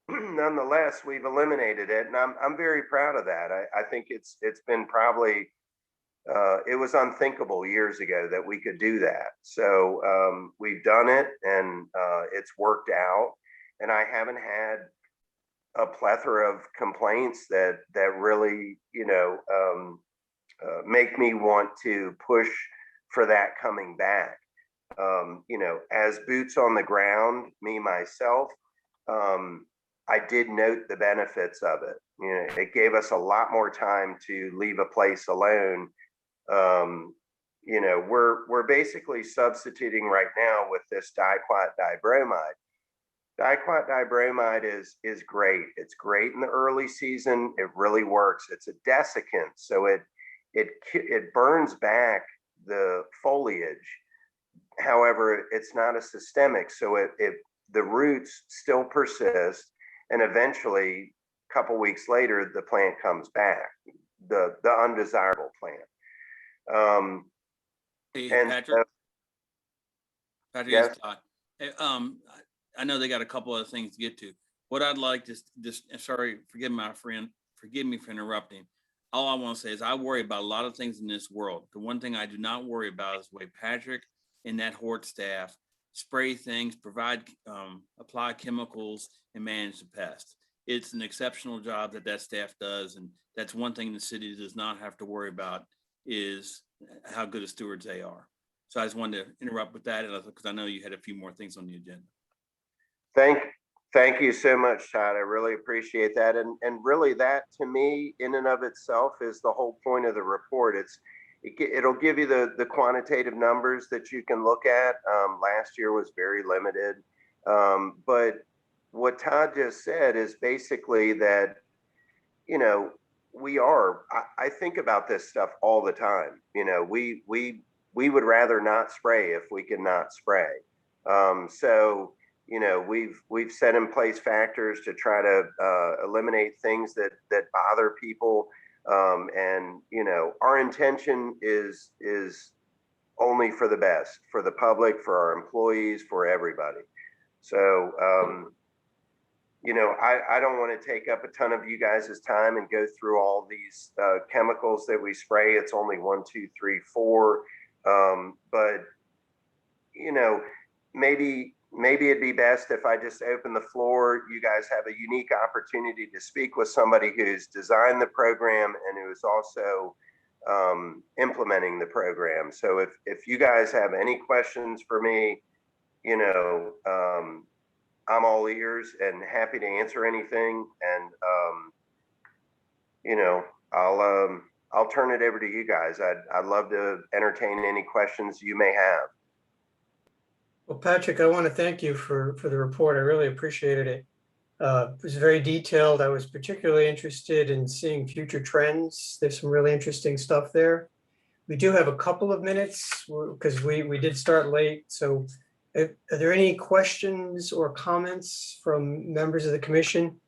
nonetheless, we've eliminated it, and I'm very proud of that. I think it's been probably it was unthinkable years ago that we could do that. So we've done it, and it's worked out. And I haven't had a plethora of complaints that really, you know, make me want to push for that coming back. You know, as boots on the ground, me myself, I did note the benefits of it. You know, it gave us a lot more time to leave a place alone. You know, we're basically substituting right now with this diquat dibromide. Diclot dibromide is great. It's great in the early season. It really works. It's a desiccant, so it burns back the foliage. However, it's not a systemic, so the roots still persist, and eventually, a couple weeks later, the plant comes back, the undesirable plant. Hey, And Patrick. Patrick, yes. it's Todd. Hey, I know they got a couple other things to get to. What I'd like to just, sorry, forgive my friend, forgive me for interrupting. All I want to say is I worry about a lot of things in this world. The one thing I do not worry about is the way Patrick and that Hort staff spray things, provide, apply chemicals, and manage the pests. It's an exceptional job that staff does, and that's one thing the city does not have to worry about is how good of stewards they are. So I just wanted to interrupt with that because I know you had a few more things on the agenda. Thank you so much, Todd. I really appreciate that. And really that to me in and of itself is the whole point of the report. It'll give you the quantitative numbers that you can look at. Last year was very limited. But what Todd just said is basically that, you know, I think about this stuff all the time. You know, we would rather not spray if we can not spray. So, you know, we've set in place factors to try to eliminate things that bother people. And, you know, our intention is only for the best, for the public, for our employees, for everybody. So, you know, I don't want to take up a ton of you guys' time and go through all these chemicals that we spray. It's only 1, 2, 3, 4. But, you know, maybe it'd be best if I just open the floor. You guys have a unique opportunity to speak with somebody who's designed the program and who is also implementing the program. So if you guys have any questions for me, you know, I'm all ears and happy to answer anything. And, you know, I'll turn it over to you guys. I'd love to entertain any questions you may have. Well, Patrick, I want to thank you for the report. I really appreciated it. It was very detailed. I was particularly interested in seeing future trends. There's some really interesting stuff there. We do have a couple of minutes because we did start late. So are there any questions or comments from members of the commission?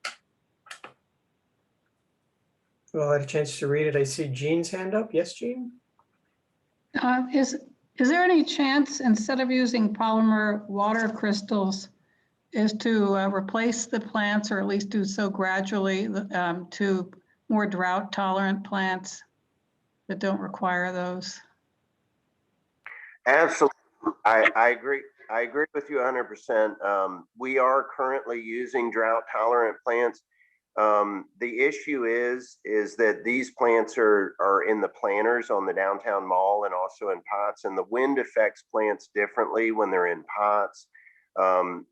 Well, I had a chance to read it. I see Jean's hand up. Yes, Jean? Is there any chance, instead of using polymer water crystals, is to replace the plants, or at least do so gradually, to more drought tolerant plants that don't require those? Absolutely. I agree. I agree with you 100%. We are currently using drought tolerant plants. The issue is that these plants are in the planters on the downtown mall and also in pots, and the wind affects plants differently when they're in pots.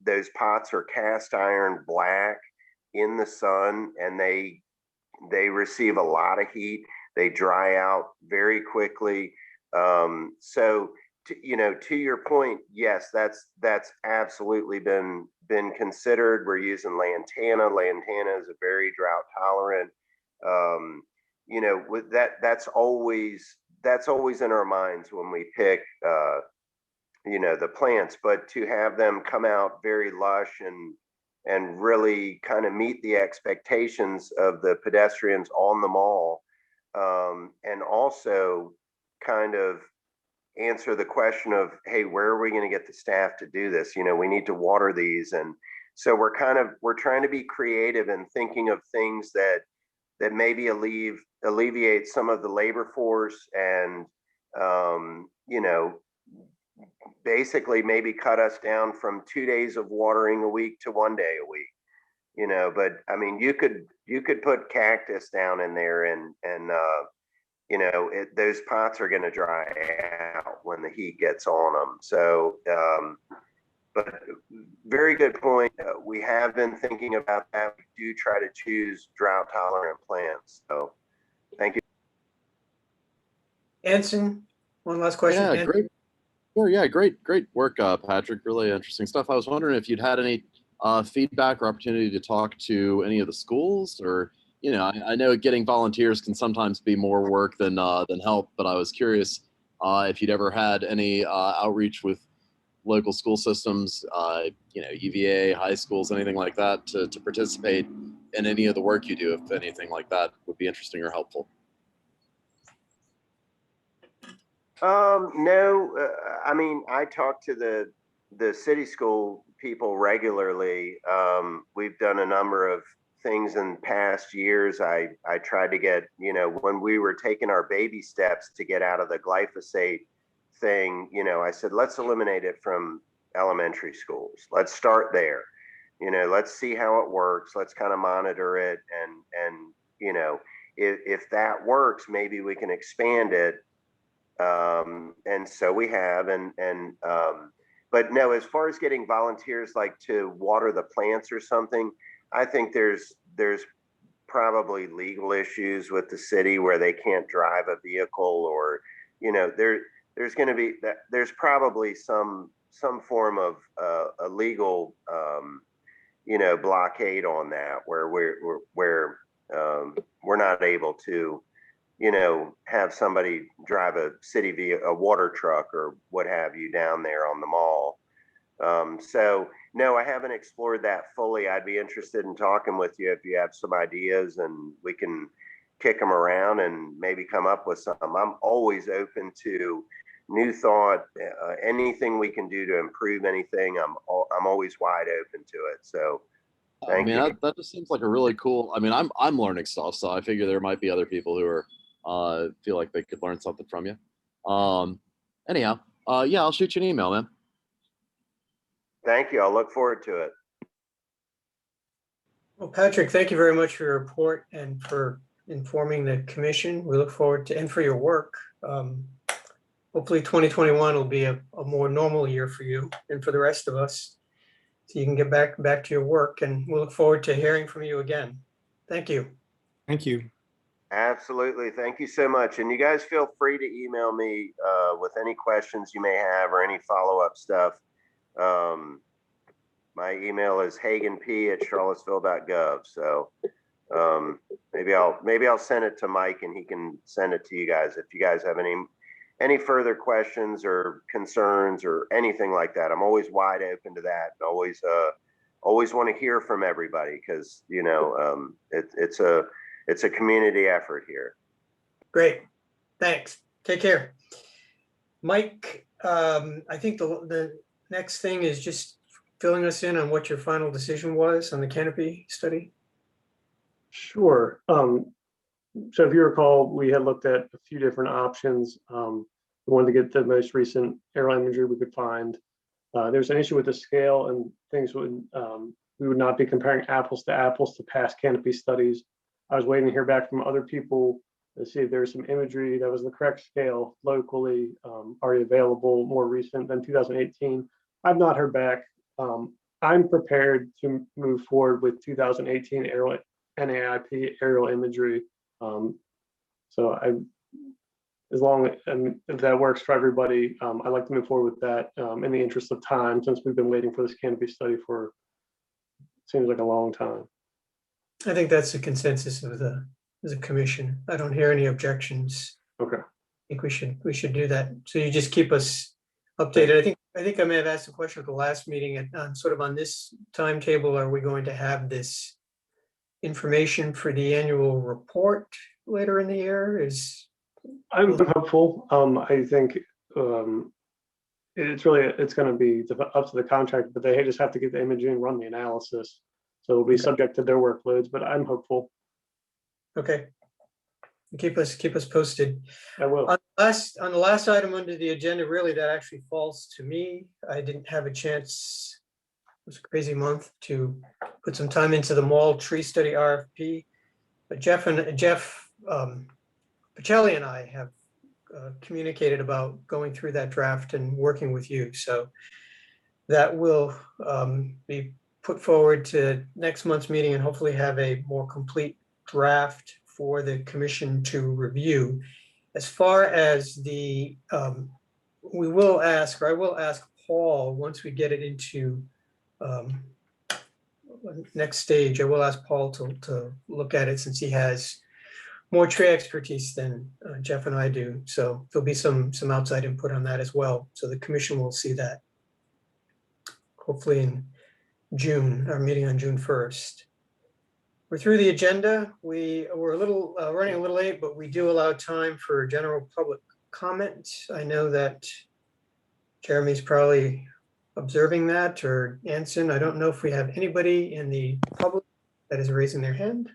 Those pots are cast iron black in the sun, and they receive a lot of heat. They dry out very quickly. So you know, to your point, yes, that's absolutely been considered. We're using lantana. Lantana is a very drought tolerant. You know, with that's always in our minds when we pick you know, the plants. But to have them come out very lush and really kind of meet the expectations of the pedestrians on the mall, and also kind of answer the question of, hey, where are we going to get the staff to do this? You know, we need to water these. And so we're trying to be creative and thinking of things that maybe alleviate some of the labor force and, you know, basically maybe cut us down from 2 days of watering a week to 1 day a week, you know. But I mean, you could put cactus down in there and you know, those pots are going to dry out when the heat gets on them. So, but very good point. We have been thinking about that. We do try to choose drought tolerant plants. So thank you. Anson, one last question. Yeah, great. Well, yeah, great work, Patrick. Really interesting stuff. I was wondering if you'd had any feedback or opportunity to talk to any of the schools? Or, you know, I know getting volunteers can sometimes be more work than help, but I was curious if you'd ever had any outreach with local school systems, you know, UVA, high schools, anything like that, to participate in any of the work you do, if anything like that would be interesting or helpful. No, I mean, I talk to the city school people regularly. We've done a number of things in past years. I tried to get, you know, when we were taking our baby steps to get out of the glyphosate thing, you know, I said, let's eliminate it from elementary schools. Let's start there. You know, let's see how it works. Let's kind of monitor it. And, you know, if that works, maybe we can expand it. And so we have, but no, as far as getting volunteers like to water the plants or something, I think there's probably legal issues with the city where they can't drive a vehicle, or, you know, there's going to be that there's probably some form of a legal, you know, blockade on that where we're not able to, you know, have somebody drive a a water truck or what have you down there on the mall. So no, I haven't explored that fully. I'd be interested in talking with you if you have some ideas, and we can kick them around and maybe come up with some. I'm always open to new thought, anything we can do to improve anything. I'm always wide open to it. So thank you. That just seems like a really cool, I mean, I'm learning stuff, so I figure there might be other people who are feel like they could learn something from you. Anyhow, yeah, I'll shoot you an email, man. Thank you. I'll look forward to it. Well, Patrick, thank you very much for your report and for informing the commission. We look forward to, and for your work. Hopefully 2021 will be a more normal year for you and for the rest of us, so you can get back to your work, and we'll look forward to hearing from you again. Thank you. Thank you. Absolutely. Thank you so much. And you guys feel free to email me with any questions you may have or any follow-up stuff. My email is hagenp@charlottesville.gov. So maybe I'll send it to Mike and he can send it to you guys if you guys have any further questions or concerns or anything like that. I'm always wide open to that. Always want to hear from everybody, because, you know, it's a community effort here. Great. Thanks. Take care. Mike, I think the next thing is just filling us in on what your final decision was on the canopy study. Sure. So if you recall, we had looked at a few different options. We wanted to get the most recent aerial imagery we could find. There's an issue with the scale, and things we would not be comparing apples to past canopy studies. I was waiting to hear back from other people to see if there's some imagery that was the correct scale locally, already available, more recent than 2018. I've not heard back. I'm prepared to move forward with 2018 aerial NAIP aerial imagery. So as long as if that works for everybody, I'd like to move forward with that in the interest of time, since we've been waiting for this canopy study for, seems like a long time. I think that's the consensus of the commission. I don't hear any objections. Okay. I think we should do that. So you just keep us updated. I think I may have asked a question at the last meeting sort of on this timetable. Are we going to have this information for the annual report later in the year? I'm hopeful. I think it's going to be up to the contractor, but they just have to get the imaging and run the analysis. So it'll be subject to their workloads, but I'm hopeful. Okay. Keep us posted. I will. On the last item under the agenda, really that actually falls to me. I didn't have a chance, it was a crazy month, to put some time into the mall tree study RFP. But Jeff Pacelli and I have communicated about going through that draft and working with you. So that will be put forward to next month's meeting, and hopefully have a more complete draft for the commission to review. As far as I will ask Paul, once we get it into next stage, I will ask Paul to look at it since he has more tree expertise than Jeff and I do. So there'll be some outside input on that as well. So the commission will see that hopefully in June, our meeting on June 1st. We're through the agenda. We're a little running a little late, but we do allow time for general public comment. I know that Jeremy's probably observing that, or Anson. I don't know if we have anybody in the public that is raising their hand.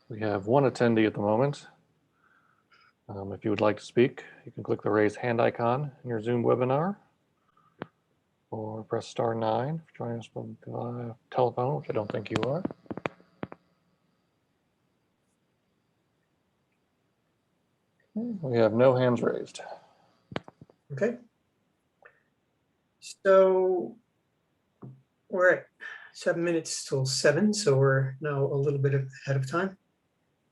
We have one attendee at the moment. If you would like to speak, you can click the raise hand icon in your Zoom webinar, or press *9 if you're joining us from telephone, which I don't think you are. We have no hands raised. Okay. So we're at 7 minutes till 7, so we're now a little bit ahead of time.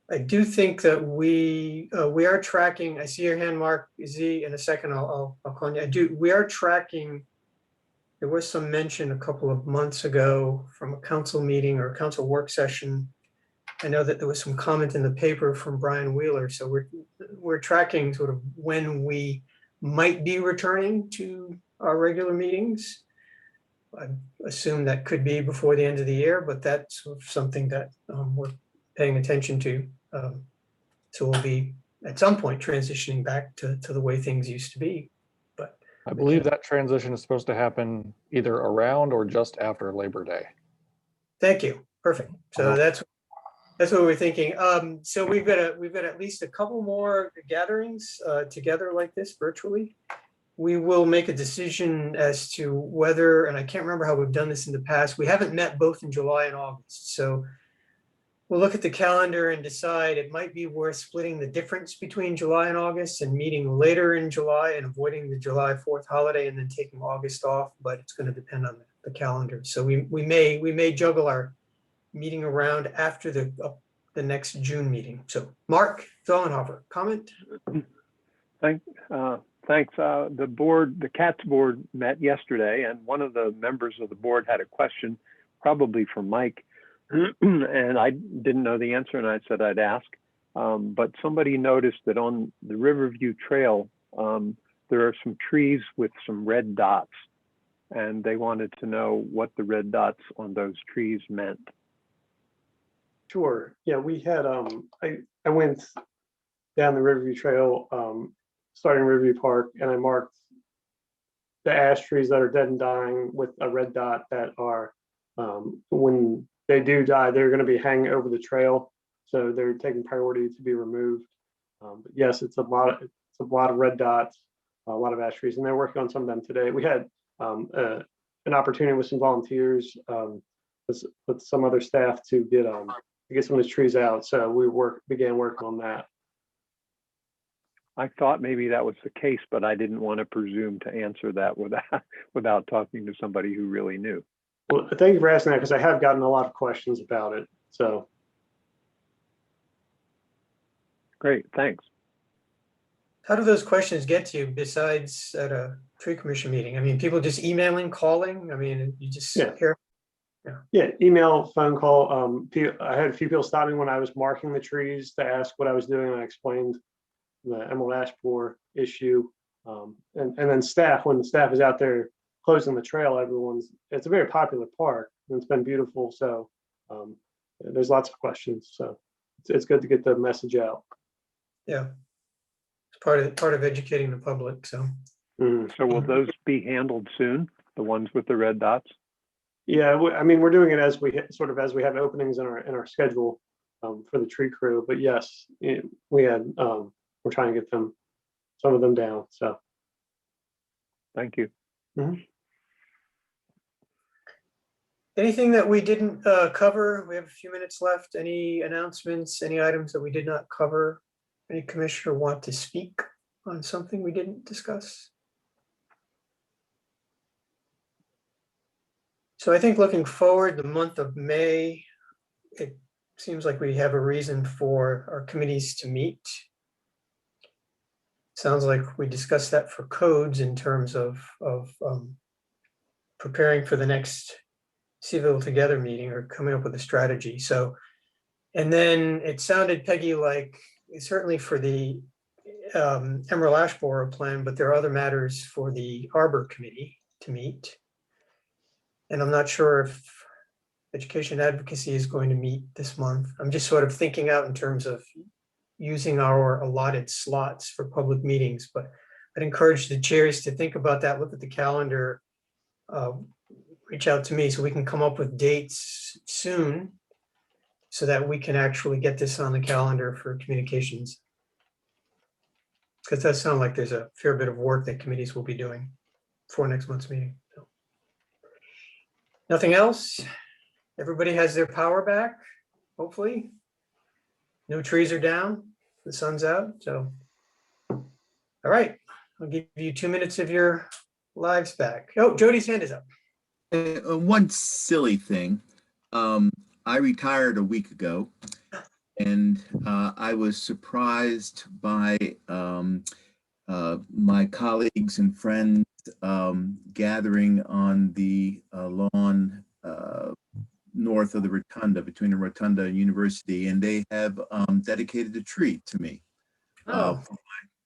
I do think that we are tracking. I see your hand, Mark. Z, in a second, I'll call you. We are tracking. There was some mention a couple of months ago from a council meeting or a council work session. I know that there was some comment in the paper from Brian Wheeler. So we're tracking sort of when we might be returning to our regular meetings. I assume that could be before the end of the year, but that's something that we're paying attention to. So we'll be at some point transitioning back to the way things used to be. But I believe that transition is supposed to happen either around or just after Labor Day. Thank you. Perfect. So that's what we're thinking. So we've got at least a couple more gatherings together like this virtually. We will make a decision as to whether, and I can't remember how we've done this in the past. We haven't met both in July and August. So we'll look at the calendar and decide it might be worth splitting the difference between July and August and meeting later in July and avoiding the July 4th holiday and then taking August off, but it's going to depend on the calendar. So we may juggle our meeting around after the next June meeting. So Mark Zollenhofer, comment? Thanks. The CATS board met yesterday, and one of the members of the board had a question, probably for Mike, and I didn't know the answer, and I said I'd ask. But somebody noticed that on the Riverview Trail, there are some trees with some red dots, and they wanted to know what the red dots on those trees meant. Sure. Yeah, we had, I went down the Riverview Trail, starting Riverview Park, and I marked the ash trees that are dead and dying with a red dot that are, when they do die, they're going to be hanging over the trail. So they're taking priority to be removed. But yes, it's a lot of red dots, a lot of ash trees, and they're working on some of them today. We had an opportunity with some volunteers, with some other staff to get some of these trees out. So we began working on that. I thought maybe that was the case, but I didn't want to presume to answer that without talking to somebody who really knew. Well, thank you for asking that, because I have gotten a lot of questions about it. So great, thanks. How do those questions get to you besides at a tree commission meeting? I mean, people just emailing, calling? I mean, you just hear. Yeah, email, phone call. I had a few people stop me when I was marking the trees to ask what I was doing, and I explained the emerald ash borer issue. And then staff, when the staff is out there closing the trail, it's a very popular park, and it's been beautiful. So there's lots of questions. So it's good to get the message out. Yeah, it's part of educating the public. So. So will those be handled soon? The ones with the red dots? Yeah, I mean, we're doing it as we have openings in our schedule for the tree crew. But yes, we're trying to get some of them down. So thank you. Mm-hmm. Anything that we didn't cover? We have a few minutes left. Any announcements? Any items that we did not cover? Any commissioner want to speak on something we didn't discuss? So I think looking forward, the month of May, it seems like we have a reason for our committees to meet. Sounds like we discussed that for codes in terms of preparing for the next Seville Together meeting or coming up with a strategy. So, and then it sounded, Peggy, like certainly for the Emerald Ash Borer plan, but there are other matters for the Arbor Committee to meet. And I'm not sure if Education Advocacy is going to meet this month. I'm just sort of thinking out in terms of using our allotted slots for public meetings, but I'd encourage the chairs to think about that, look at the calendar, reach out to me so we can come up with dates soon so that we can actually get this on the calendar for communications. Because it does sound like there's a fair bit of work that committees will be doing for next month's meeting. So. Nothing else? Everybody has their power back, hopefully. No trees are down, the sun's out, so. All right, I'll give you 2 minutes of your lives back. Oh, Jody's hand is up. One silly thing. I retired a week ago, and I was surprised by my colleagues and friends gathering on the lawn north of the Rotunda, between the Rotunda and University, and they have dedicated a tree to me for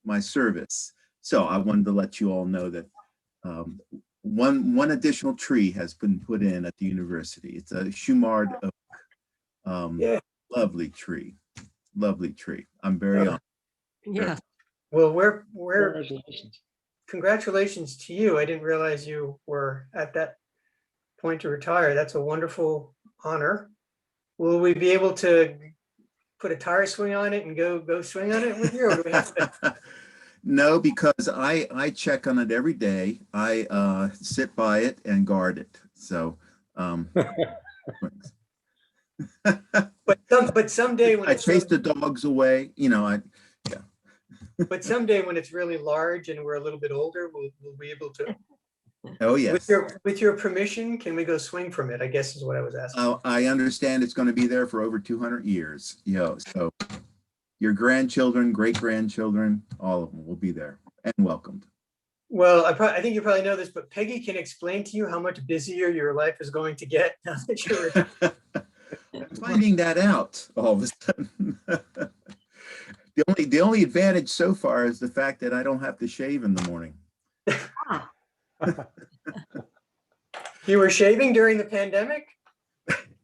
my service. So I wanted to let you all know that one additional tree has been put in at the university. It's a Shumard oak. Yeah. Lovely tree. I'm very honored. Yeah. Well, we're congratulations to you. I didn't realize you were at that point to retire. That's a wonderful honor. Will we be able to put a tire swing on it and go swing on it with you? Or do we have to? No, because I check on it every day. I sit by it and guard it. So, but someday when I chase the dogs away, yeah. But someday when it's really large and we're a little bit older, we'll be able to. Oh, yes. With your permission, can we go swing from it? I guess is what I was asking. I understand it's going to be there for over 200 years. So your grandchildren, great-grandchildren, all of them will be there and welcomed. Well, I think you probably know this, but Peggy can explain to you how much busier your life is going to get now that you're I'm finding that out all of a sudden. The only advantage so far is the fact that I don't have to shave in the morning. You were shaving during the pandemic?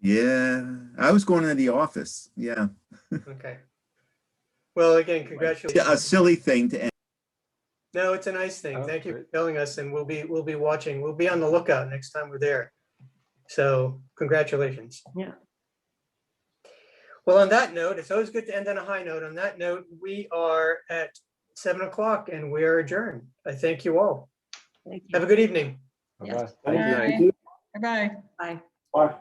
Yeah, I was going to the office. Yeah. Okay. Well, again, congratulations. A silly thing to end. No, it's a nice thing. Thank you for telling us, and we'll be watching. We'll be on the lookout next time we're there. So, congratulations. Yeah. Well, on that note, it's always good to end on a high note. On that note, we are at 7 o'clock and we are adjourned. I thank you all. Thank you. Have a good evening. Yes. Thank you. Bye-bye. Bye. Bye.